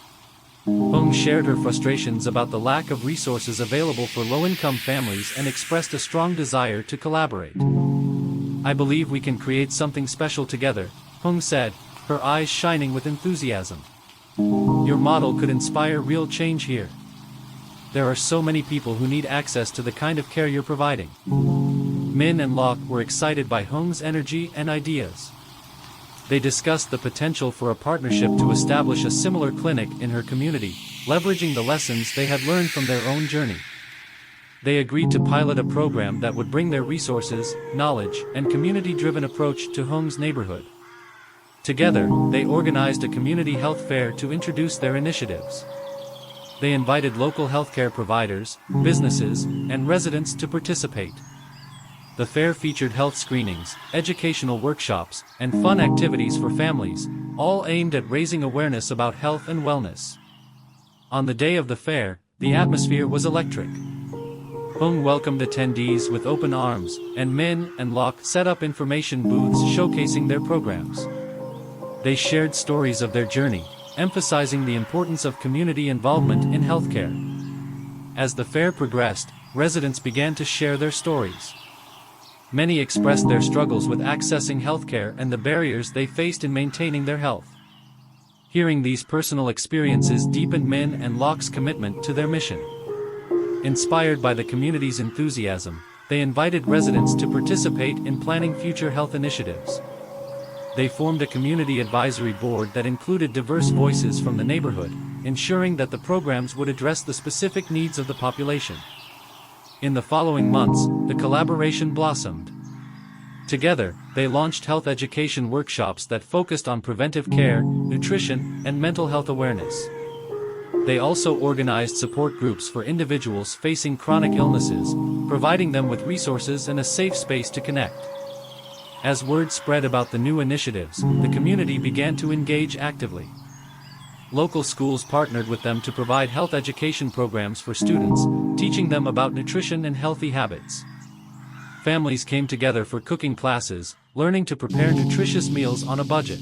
Hung shared her frustrations about the lack of resources available for low-income families and expressed a strong desire to collaborate. "I believe we can create something special together," Hung said, her eyes shining with enthusiasm. "Your model could inspire real change here. There are so many people who need access to the kind of care you're providing." Min and Locke were excited by Hung's energy and ideas. They discussed the potential for a partnership to establish a similar clinic in her community, leveraging the lessons they had learned from their own journey. They agreed to pilot a program that would bring their resources, knowledge, and community-driven approach to Hung's neighborhood. Together, they organized a community health fair to introduce their initiatives. They invited local healthcare providers, businesses, and residents to participate. The fair featured health screenings, educational workshops, and fun activities for families, all aimed at raising awareness about health and wellness. On the day of the fair, the atmosphere was electric. Hung welcomed attendees with open arms, and Min and Locke set up information booths showcasing their programs. They shared stories of their journey, emphasizing the importance of community involvement in healthcare. As the fair progressed, residents began to share their stories. Many expressed their struggles with accessing healthcare and the barriers they faced in maintaining their health. Hearing these personal experiences deepened Min and Locke's commitment to their mission. Inspired by the community's enthusiasm, they invited residents to participate in planning future health initiatives. They formed a community advisory board that included diverse voices from the neighborhood, ensuring that the programs would address the specific needs of the population. In the following months, the collaboration blossomed. Together, they launched health education workshops that focused on preventive care, nutrition, and mental health awareness. They also organized support groups for individuals facing chronic illnesses, providing them with resources and a safe space to connect. As word spread about the new initiatives, the community began to engage actively. Local schools partnered with them to provide health education programs for students, teaching them about nutrition and healthy habits. Families came together for cooking classes, learning to prepare nutritious meals on a budget.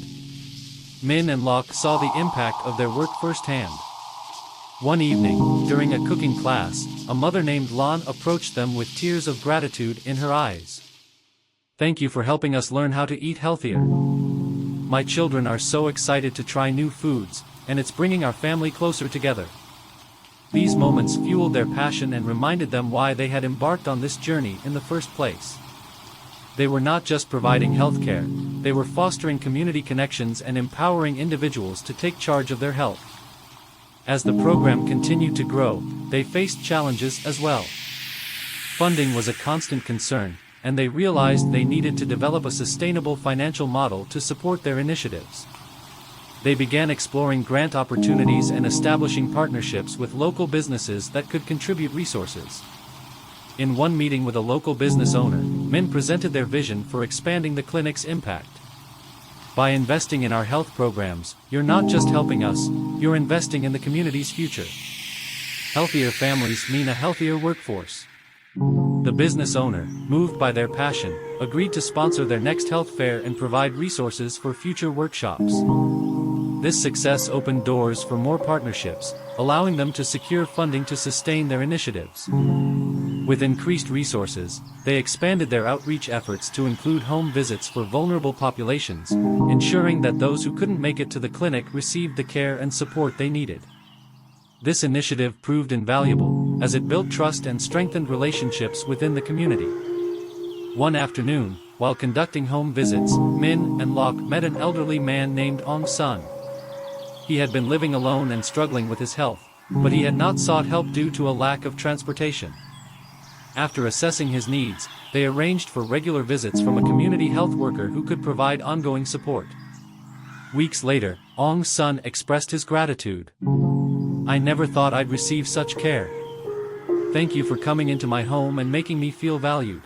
Min and Locke saw the impact of their work firsthand. One evening, during a cooking class, a mother named Lan approached them with tears of gratitude in her eyes. "Thank you for helping us learn how to eat healthier. My children are so excited to try new foods, and it's bringing our family closer together." These moments fueled their passion and reminded them why they had embarked on this journey in the first place. They were not just providing healthcare, they were fostering community connections and empowering individuals to take charge of their health. As the program continued to grow, they faced challenges as well. Funding was a constant concern, and they realized they needed to develop a sustainable financial model to support their initiatives. They began exploring grant opportunities and establishing partnerships with local businesses that could contribute resources. In one meeting with a local business owner, Min presented their vision for expanding the clinic's impact. "By investing in our health programs, you're not just helping us, you're investing in the community's future. Healthier families mean a healthier workforce." The business owner, moved by their passion, agreed to sponsor their next health fair and provide resources for future workshops. This success opened doors for more partnerships, allowing them to secure funding to sustain their initiatives. With increased resources, they expanded their outreach efforts to include home visits for vulnerable populations, ensuring that those who couldn't make it to the clinic received the care and support they needed. This initiative proved invaluable, as it built trust and strengthened relationships within the community. One afternoon, while conducting home visits, Min and Locke met an elderly man named Ong Sun. He had been living alone and struggling with his health, but he had not sought help due to a lack of transportation. After assessing his needs, they arranged for regular visits from a community health worker who could provide ongoing support. Weeks later, Ong's son expressed his gratitude. "I never thought I'd receive such care. Thank you for coming into my home and making me feel valued."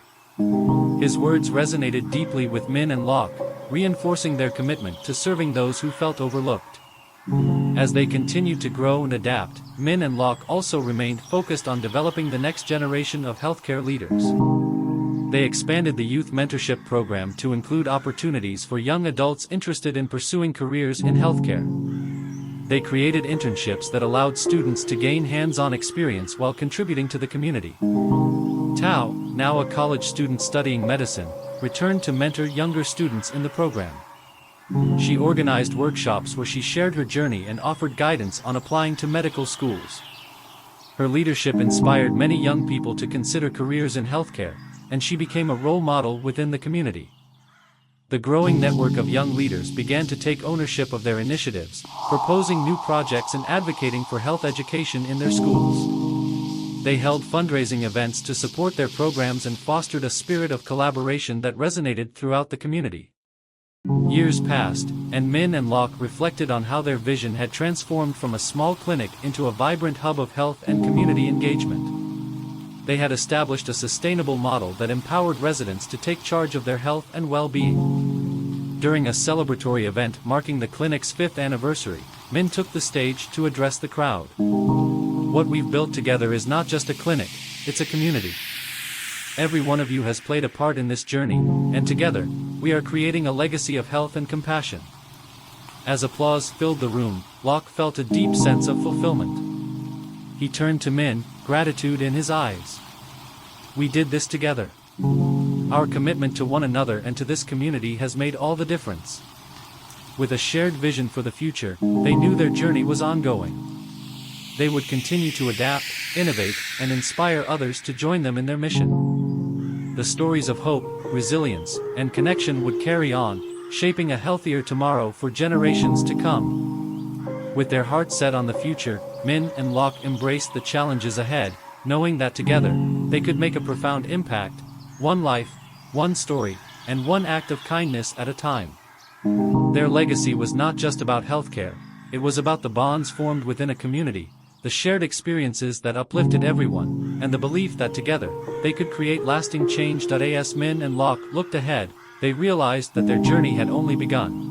His words resonated deeply with Min and Locke, reinforcing their commitment to serving those who felt overlooked. As they continued to grow and adapt, Min and Locke also remained focused on developing the next generation of healthcare leaders. They expanded the youth mentorship program to include opportunities for young adults interested in pursuing careers in healthcare. They created internships that allowed students to gain hands-on experience while contributing to the community. Tao, now a college student studying medicine, returned to mentor younger students in the program. She organized workshops where she shared her journey and offered guidance on applying to medical schools. Her leadership inspired many young people to consider careers in healthcare, and she became a role model within the community. The growing network of young leaders began to take ownership of their initiatives, proposing new projects and advocating for health education in their schools. They held fundraising events to support their programs and fostered a spirit of collaboration that resonated throughout the community. Years passed, and Min and Locke reflected on how their vision had transformed from a small clinic into a vibrant hub of health and community engagement. They had established a sustainable model that empowered residents to take charge of their health and well-being. During a celebratory event marking the clinic's 5th anniversary, Min took the stage to address the crowd. "What we've built together is not just a clinic, it's a community. Every one of you has played a part in this journey, and together, we are creating a legacy of health and compassion." As applause filled the room, Locke felt a deep sense of fulfillment. He turned to Min, gratitude in his eyes. "We did this together. Our commitment to one another and to this community has made all the difference." With a shared vision for the future, they knew their journey was ongoing. They would continue to adapt, innovate, and inspire others to join them in their mission. The stories of hope, resilience, and connection would carry on, shaping a healthier tomorrow for generations to come. With their hearts set on the future, Min and Locke embraced the challenges ahead, knowing that together, they could make a profound impact, one life, one story, and one act of kindness at a time. Their legacy was not just about healthcare, it was about the bonds formed within a community, the shared experiences that uplifted everyone, and the belief that together, they could create lasting change. As Min and Locke looked ahead, they realized that their journey had only begun.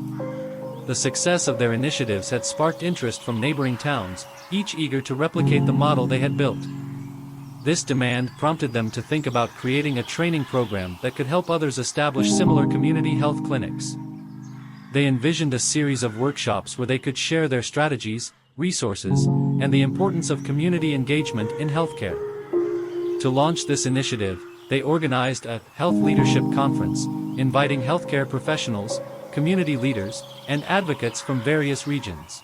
The success of their initiatives had sparked interest from neighboring towns, each eager to replicate the model they had built. This demand prompted them to think about creating a training program that could help others establish similar community health clinics. They envisioned a series of workshops where they could share their strategies, resources, and the importance of community engagement in healthcare. To launch this initiative, they organized a health leadership conference, inviting healthcare professionals, community leaders, and advocates from various regions.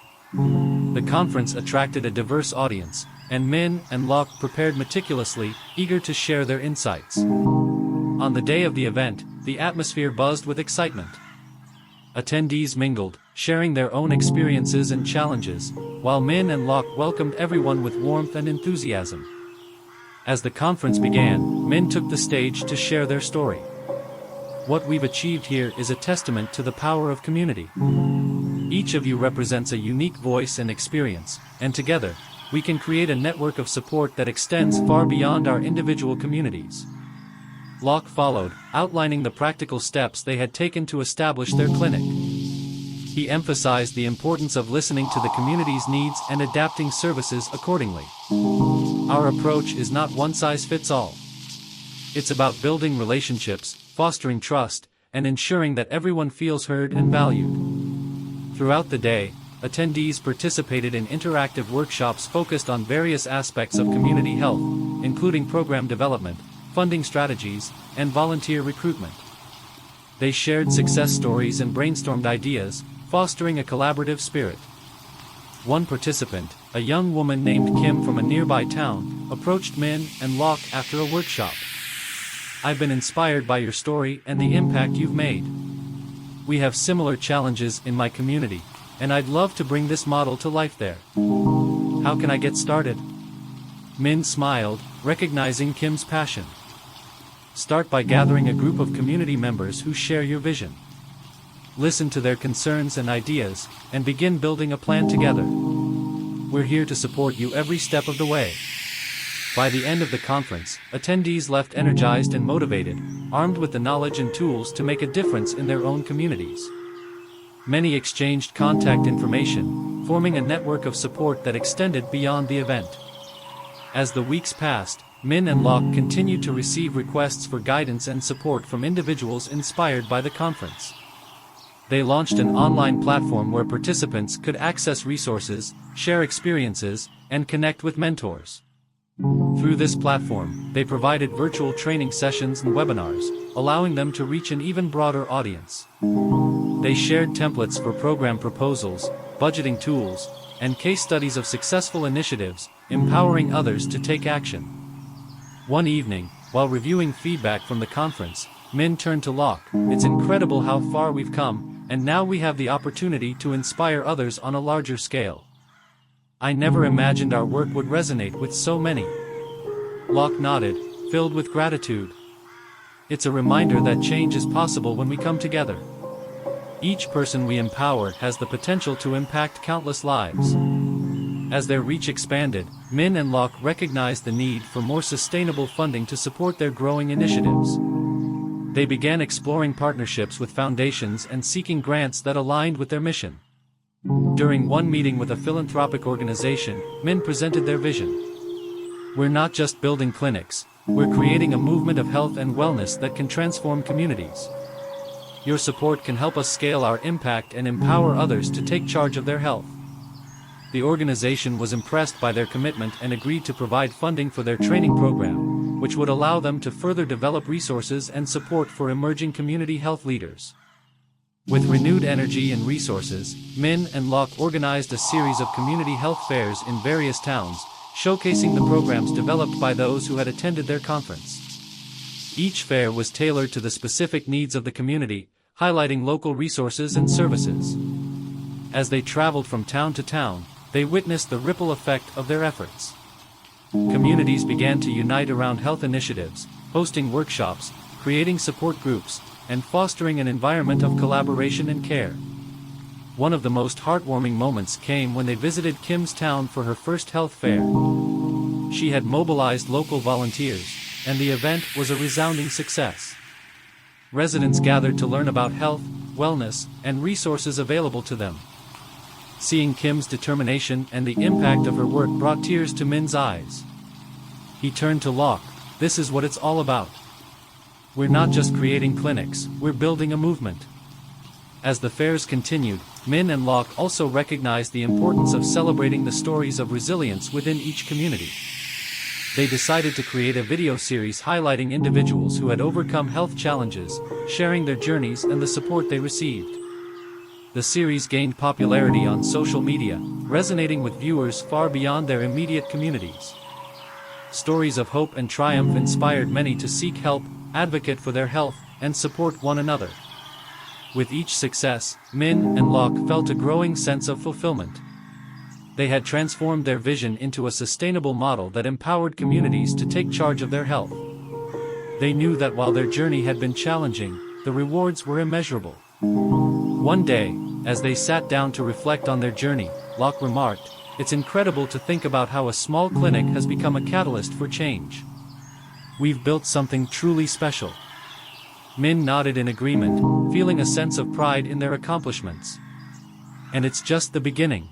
The conference attracted a diverse audience, and Min and Locke prepared meticulously, eager to share their insights. On the day of the event, the atmosphere buzzed with excitement. Attendees mingled, sharing their own experiences and challenges, while Min and Locke welcomed everyone with warmth and enthusiasm. As the conference began, Min took the stage to share their story. "What we've achieved here is a testament to the power of community. Each of you represents a unique voice and experience, and together, we can create a network of support that extends far beyond our individual communities." Locke followed, outlining the practical steps they had taken to establish their clinic. He emphasized the importance of listening to the community's needs and adapting services accordingly. "Our approach is not one-size-fits-all. It's about building relationships, fostering trust, and ensuring that everyone feels heard and valued." Throughout the day, attendees participated in interactive workshops focused on various aspects of community health, including program development, funding strategies, and volunteer recruitment. They shared success stories and brainstormed ideas, fostering a collaborative spirit. One participant, a young woman named Kim from a nearby town, approached Min and Locke after a workshop. "I've been inspired by your story and the impact you've made. We have similar challenges in my community, and I'd love to bring this model to life there. How can I get started? Min smiled, recognizing Kim's passion. Start by gathering a group of community members who share your vision. Listen to their concerns and ideas, and begin building a plan together. We're here to support you every step of the way. By the end of the conference, attendees left energized and motivated, armed with the knowledge and tools to make a difference in their own communities. Many exchanged contact information, forming a network of support that extended beyond the event. As the weeks passed, Min and Locke continued to receive requests for guidance and support from individuals inspired by the conference. They launched an online platform where participants could access resources, share experiences, and connect with mentors. Through this platform, they provided virtual training sessions and webinars, allowing them to reach an even broader audience. They shared templates for program proposals, budgeting tools, and case studies of successful initiatives, empowering others to take action. One evening, while reviewing feedback from the conference, Min turned to Locke. It's incredible how far we've come, and now we have the opportunity to inspire others on a larger scale. I never imagined our work would resonate with so many. Locke nodded, filled with gratitude. It's a reminder that change is possible when we come together. Each person we empower has the potential to impact countless lives. As their reach expanded, Min and Locke recognized the need for more sustainable funding to support their growing initiatives. They began exploring partnerships with foundations and seeking grants that aligned with their mission. During one meeting with a philanthropic organization, Min presented their vision. We're not just building clinics, we're creating a movement of health and wellness that can transform communities. Your support can help us scale our impact and empower others to take charge of their health. The organization was impressed by their commitment and agreed to provide funding for their training program, which would allow them to further develop resources and support for emerging community health leaders. With renewed energy and resources, Min and Locke organized a series of community health fairs in various towns, showcasing the programs developed by those who had attended their conference. Each fair was tailored to the specific needs of the community, highlighting local resources and services. As they traveled from town to town, they witnessed the ripple effect of their efforts. Communities began to unite around health initiatives, hosting workshops, creating support groups, and fostering an environment of collaboration and care. One of the most heartwarming moments came when they visited Kim's town for her first health fair. She had mobilized local volunteers, and the event was a resounding success. Residents gathered to learn about health, wellness, and resources available to them. Seeing Kim's determination and the impact of her work brought tears to Min's eyes. He turned to Locke. This is what it's all about. We're not just creating clinics, we're building a movement. As the fairs continued, Min and Locke also recognized the importance of celebrating the stories of resilience within each community. They decided to create a video series highlighting individuals who had overcome health challenges, sharing their journeys and the support they received. The series gained popularity on social media, resonating with viewers far beyond their immediate communities. Stories of hope and triumph inspired many to seek help, advocate for their health, and support one another. With each success, Min and Locke felt a growing sense of fulfillment. They had transformed their vision into a sustainable model that empowered communities to take charge of their health. They knew that while their journey had been challenging, the rewards were immeasurable. One day, as they sat down to reflect on their journey, Locke remarked, "It's incredible to think about how a small clinic has become a catalyst for change. We've built something truly special." Min nodded in agreement, feeling a sense of pride in their accomplishments. And it's just the beginning.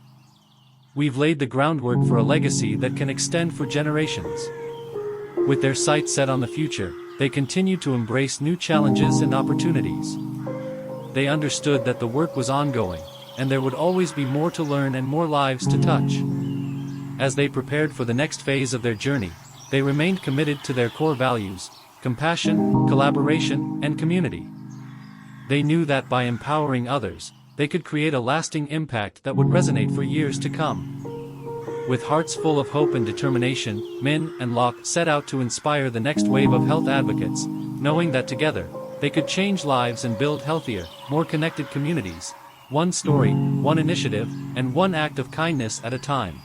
We've laid the groundwork for a legacy that can extend for generations. With their sights set on the future, they continue to embrace new challenges and opportunities. They understood that the work was ongoing, and there would always be more to learn and more lives to touch. As they prepared for the next phase of their journey, they remained committed to their core values: compassion, collaboration, and community. They knew that by empowering others, they could create a lasting impact that would resonate for years to come. With hearts full of hope and determination, Min and Locke set out to inspire the next wave of health advocates, knowing that together, they could change lives and build healthier, more connected communities, one story, one initiative, and one act of kindness at a time.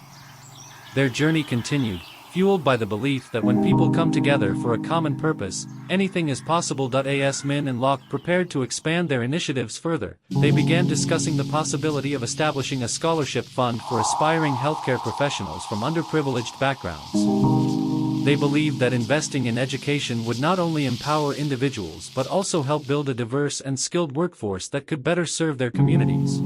Their journey continued, fueled by the belief that when people come together for a common purpose, anything is possible. As Min and Locke prepared to expand their initiatives further, they began discussing the possibility of establishing a scholarship fund for aspiring healthcare professionals from underprivileged backgrounds. They believed that investing in education would not only empower individuals but also help build a diverse and skilled workforce that could better serve their communities.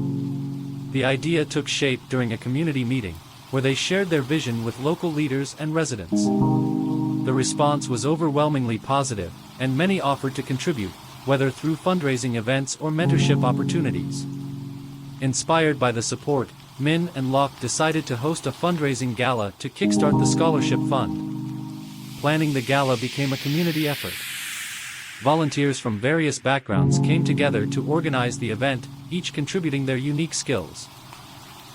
The idea took shape during a community meeting, where they shared their vision with local leaders and residents. The response was overwhelmingly positive, and many offered to contribute, whether through fundraising events or mentorship opportunities. Inspired by the support, Min and Locke decided to host a fundraising gala to kickstart the scholarship fund. Planning the gala became a community effort. Volunteers from various backgrounds came together to organize the event, each contributing their unique skills.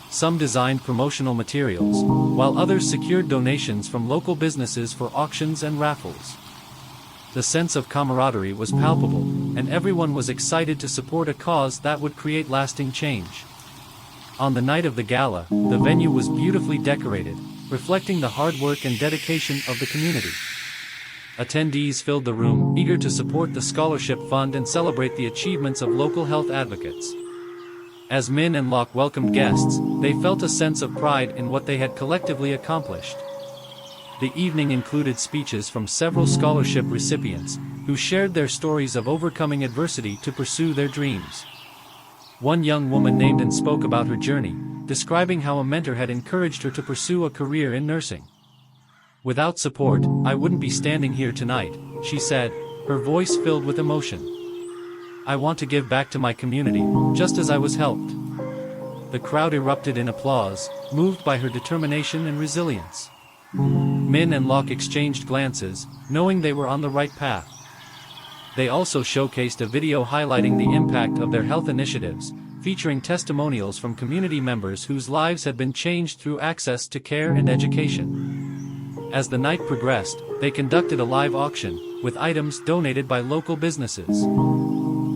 Some designed promotional materials, while others secured donations from local businesses for auctions and raffles. The sense of camaraderie was palpable, and everyone was excited to support a cause that would create lasting change. On the night of the gala, the venue was beautifully decorated, reflecting the hard work and dedication of the community. Attendees filled the room, eager to support the scholarship fund and celebrate the achievements of local health advocates. As Min and Locke welcomed guests, they felt a sense of pride in what they had collectively accomplished. The evening included speeches from several scholarship recipients, who shared their stories of overcoming adversity to pursue their dreams. One young woman named and spoke about her journey, describing how a mentor had encouraged her to pursue a career in nursing. "Without support, I wouldn't be standing here tonight," she said, her voice filled with emotion. "I want to give back to my community, just as I was helped." The crowd erupted in applause, moved by her determination and resilience. Min and Locke exchanged glances, knowing they were on the right path. They also showcased a video highlighting the impact of their health initiatives, featuring testimonials from community members whose lives had been changed through access to care and education. As the night progressed, they conducted a live auction, with items donated by local businesses.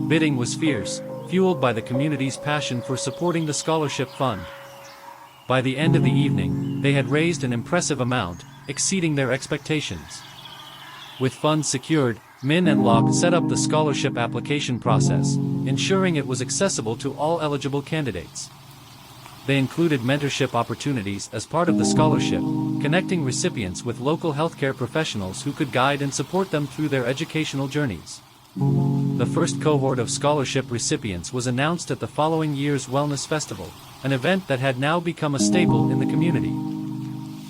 Bidding was fierce, fueled by the community's passion for supporting the scholarship fund. By the end of the evening, they had raised an impressive amount, exceeding their expectations. With funds secured, Min and Locke set up the scholarship application process, ensuring it was accessible to all eligible candidates. They included mentorship opportunities as part of the scholarship, connecting recipients with local healthcare professionals who could guide and support them through their educational journeys. The first cohort of scholarship recipients was announced at the following year's Wellness Festival, an event that had now become a staple in the community.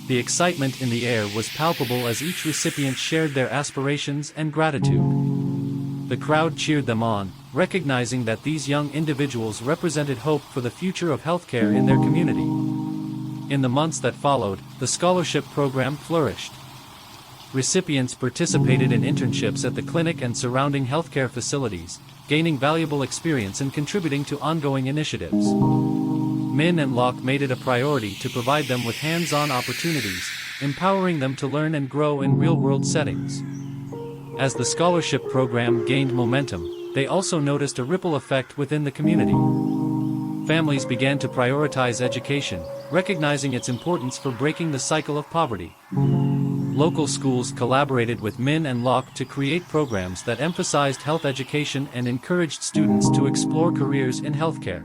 The excitement in the air was palpable as each recipient shared their aspirations and gratitude. The crowd cheered them on, recognizing that these young individuals represented hope for the future of healthcare in their community. In the months that followed, the scholarship program flourished. Recipients participated in internships at the clinic and surrounding healthcare facilities, gaining valuable experience and contributing to ongoing initiatives. Min and Locke made it a priority to provide them with hands-on opportunities, empowering them to learn and grow in real-world settings. As the scholarship program gained momentum, they also noticed a ripple effect within the community. Families began to prioritize education, recognizing its importance for breaking the cycle of poverty. Local schools collaborated with Min and Locke to create programs that emphasized health education and encouraged students to explore careers in healthcare.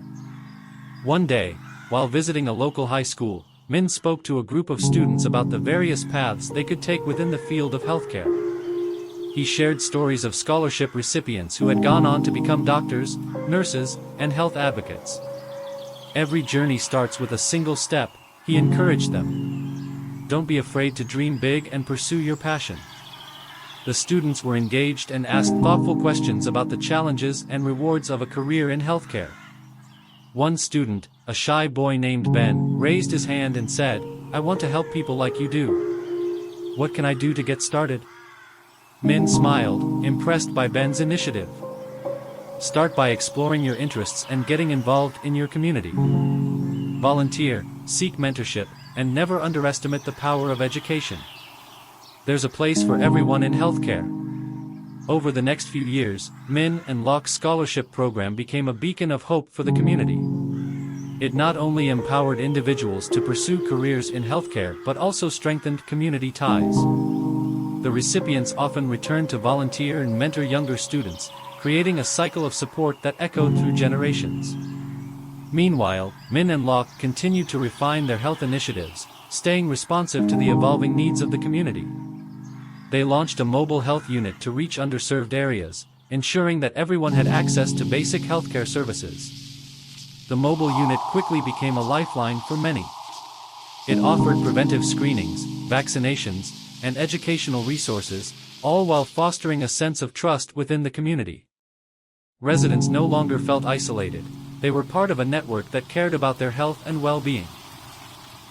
One day, while visiting a local high school, Min spoke to a group of students about the various paths they could take within the field of healthcare. He shared stories of scholarship recipients who had gone on to become doctors, nurses, and health advocates. "Every journey starts with a single step," he encouraged them. "Don't be afraid to dream big and pursue your passion." The students were engaged and asked thoughtful questions about the challenges and rewards of a career in healthcare. One student, a shy boy named Ben, raised his hand and said, "I want to help people like you do. What can I do to get started?" Min smiled, impressed by Ben's initiative. "Start by exploring your interests and getting involved in your community. Volunteer, seek mentorship, and never underestimate the power of education. There's a place for everyone in healthcare." Over the next few years, Min and Locke's scholarship program became a beacon of hope for the community. It not only empowered individuals to pursue careers in healthcare but also strengthened community ties. The recipients often returned to volunteer and mentor younger students, creating a cycle of support that echoed through generations. Meanwhile, Min and Locke continued to refine their health initiatives, staying responsive to the evolving needs of the community. They launched a mobile health unit to reach underserved areas, ensuring that everyone had access to basic healthcare services. The mobile unit quickly became a lifeline for many. It offered preventive screenings, vaccinations, and educational resources, all while fostering a sense of trust within the community. Residents no longer felt isolated. They were part of a network that cared about their health and well-being.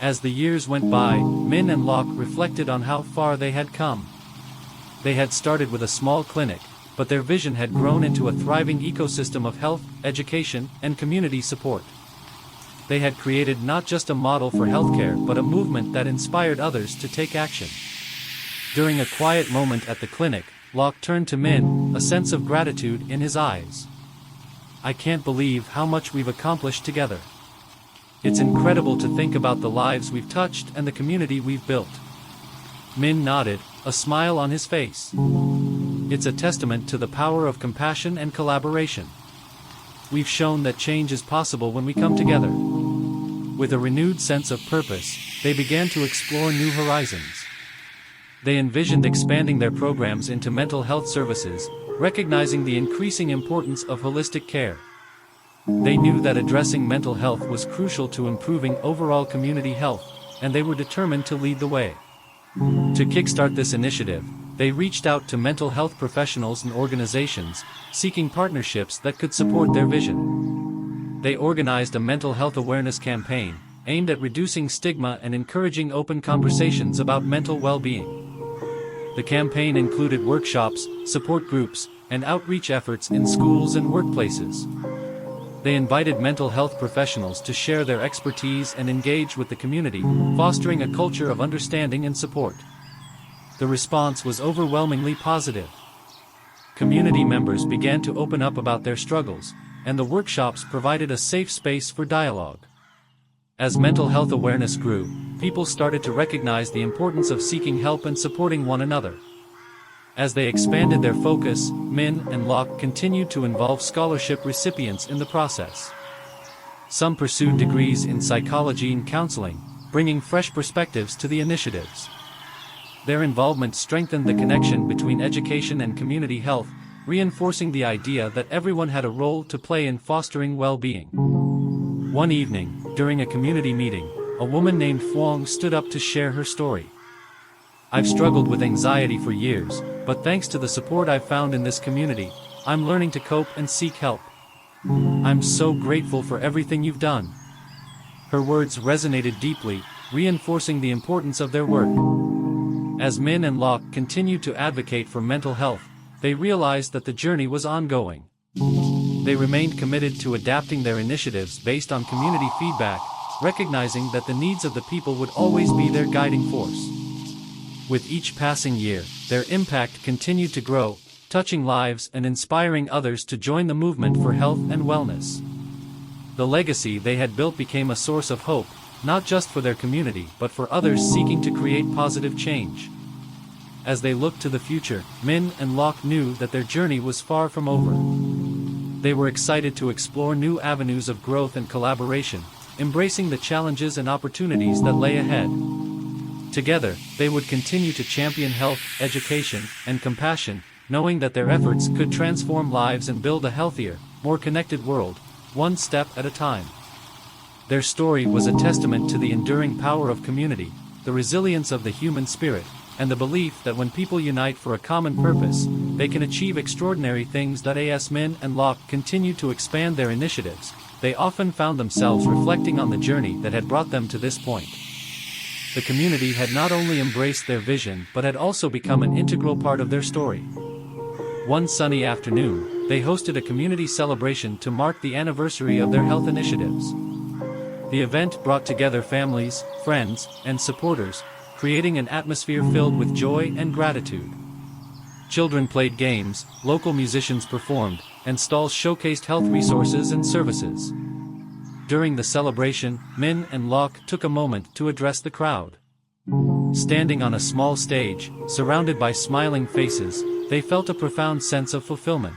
As the years went by, Min and Locke reflected on how far they had come. They had started with a small clinic, but their vision had grown into a thriving ecosystem of health, education, and community support. They had created not just a model for healthcare but a movement that inspired others to take action. During a quiet moment at the clinic, Locke turned to Min, a sense of gratitude in his eyes. "I can't believe how much we've accomplished together. It's incredible to think about the lives we've touched and the community we've built." Min nodded, a smile on his face. "It's a testament to the power of compassion and collaboration. We've shown that change is possible when we come together." With a renewed sense of purpose, they began to explore new horizons. They envisioned expanding their programs into mental health services, recognizing the increasing importance of holistic care. They knew that addressing mental health was crucial to improving overall community health, and they were determined to lead the way. To kickstart this initiative, they reached out to mental health professionals and organizations, seeking partnerships that could support their vision. They organized a mental health awareness campaign, aimed at reducing stigma and encouraging open conversations about mental well-being. The campaign included workshops, support groups, and outreach efforts in schools and workplaces. They invited mental health professionals to share their expertise and engage with the community, fostering a culture of understanding and support. The response was overwhelmingly positive. Community members began to open up about their struggles, and the workshops provided a safe space for dialogue. As mental health awareness grew, people started to recognize the importance of seeking help and supporting one another. As they expanded their focus, Min and Locke continued to involve scholarship recipients in the process. Some pursued degrees in psychology and counseling, bringing fresh perspectives to the initiatives. Their involvement strengthened the connection between education and community health, reinforcing the idea that everyone had a role to play in fostering well-being. One evening, during a community meeting, a woman named Phuong stood up to share her story. "I've struggled with anxiety for years, but thanks to the support I've found in this community, I'm learning to cope and seek help. I'm so grateful for everything you've done." Her words resonated deeply, reinforcing the importance of their work. As Min and Locke continued to advocate for mental health, they realized that the journey was ongoing. They remained committed to adapting their initiatives based on community feedback, recognizing that the needs of the people would always be their guiding force. With each passing year, their impact continued to grow, touching lives and inspiring others to join the movement for health and wellness. The legacy they had built became a source of hope, not just for their community but for others seeking to create positive change. As they looked to the future, Min and Locke knew that their journey was far from over. They were excited to explore new avenues of growth and collaboration, embracing the challenges and opportunities that lay ahead. Together, they would continue to champion health, education, and compassion, knowing that their efforts could transform lives and build a healthier, more connected world, one step at a time. Their story was a testament to the enduring power of community, the resilience of the human spirit, and the belief that when people unite for a common purpose, they can achieve extraordinary things. As Min and Locke continued to expand their initiatives, they often found themselves reflecting on the journey that had brought them to this point. The community had not only embraced their vision but had also become an integral part of their story. One sunny afternoon, they hosted a community celebration to mark the anniversary of their health initiatives. The event brought together families, friends, and supporters, creating an atmosphere filled with joy and gratitude. Children played games, local musicians performed, and stalls showcased health resources and services. During the celebration, Min and Locke took a moment to address the crowd. Standing on a small stage, surrounded by smiling faces, they felt a profound sense of fulfillment.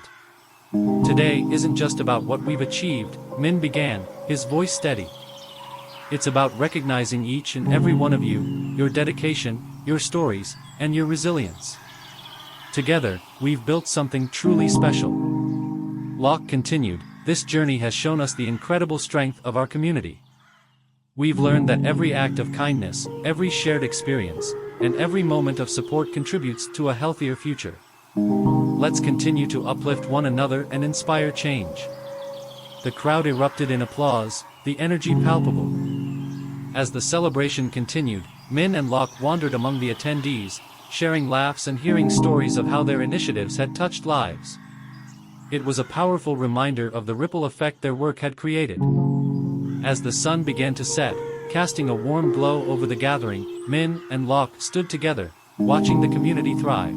Today isn't just about what we've achieved, Min began, his voice steady. It's about recognizing each and every one of you, your dedication, your stories, and your resilience. Together, we've built something truly special. Locke continued, this journey has shown us the incredible strength of our community. We've learned that every act of kindness, every shared experience, and every moment of support contributes to a healthier future. Let's continue to uplift one another and inspire change. The crowd erupted in applause, the energy palpable. As the celebration continued, Min and Locke wandered among the attendees, sharing laughs and hearing stories of how their initiatives had touched lives. It was a powerful reminder of the ripple effect their work had created. As the sun began to set, casting a warm glow over the gathering, Min and Locke stood together, watching the community thrive.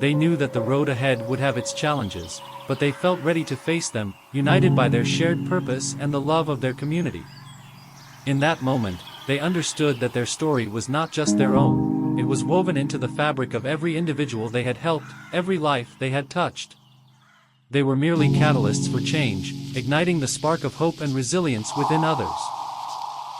They knew that the road ahead would have its challenges, but they felt ready to face them, united by their shared purpose and the love of their community. In that moment, they understood that their story was not just their own, it was woven into the fabric of every individual they had helped, every life they had touched. They were merely catalysts for change, igniting the spark of hope and resilience within others.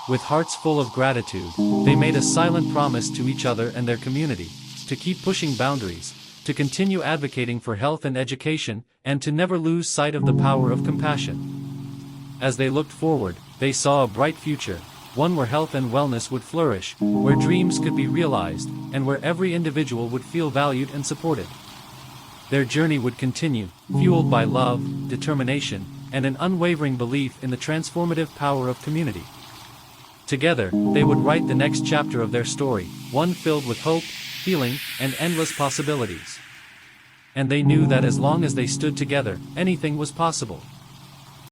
With hearts full of gratitude, they made a silent promise to each other and their community, to keep pushing boundaries, to continue advocating for health and education, and to never lose sight of the power of compassion. As they looked forward, they saw a bright future, one where health and wellness would flourish, where dreams could be realized, and where every individual would feel valued and supported. Their journey would continue, fueled by love, determination, and an unwavering belief in the transformative power of community. Together, they would write the next chapter of their story, one filled with hope, healing, and endless possibilities. And they knew that as long as they stood together, anything was possible.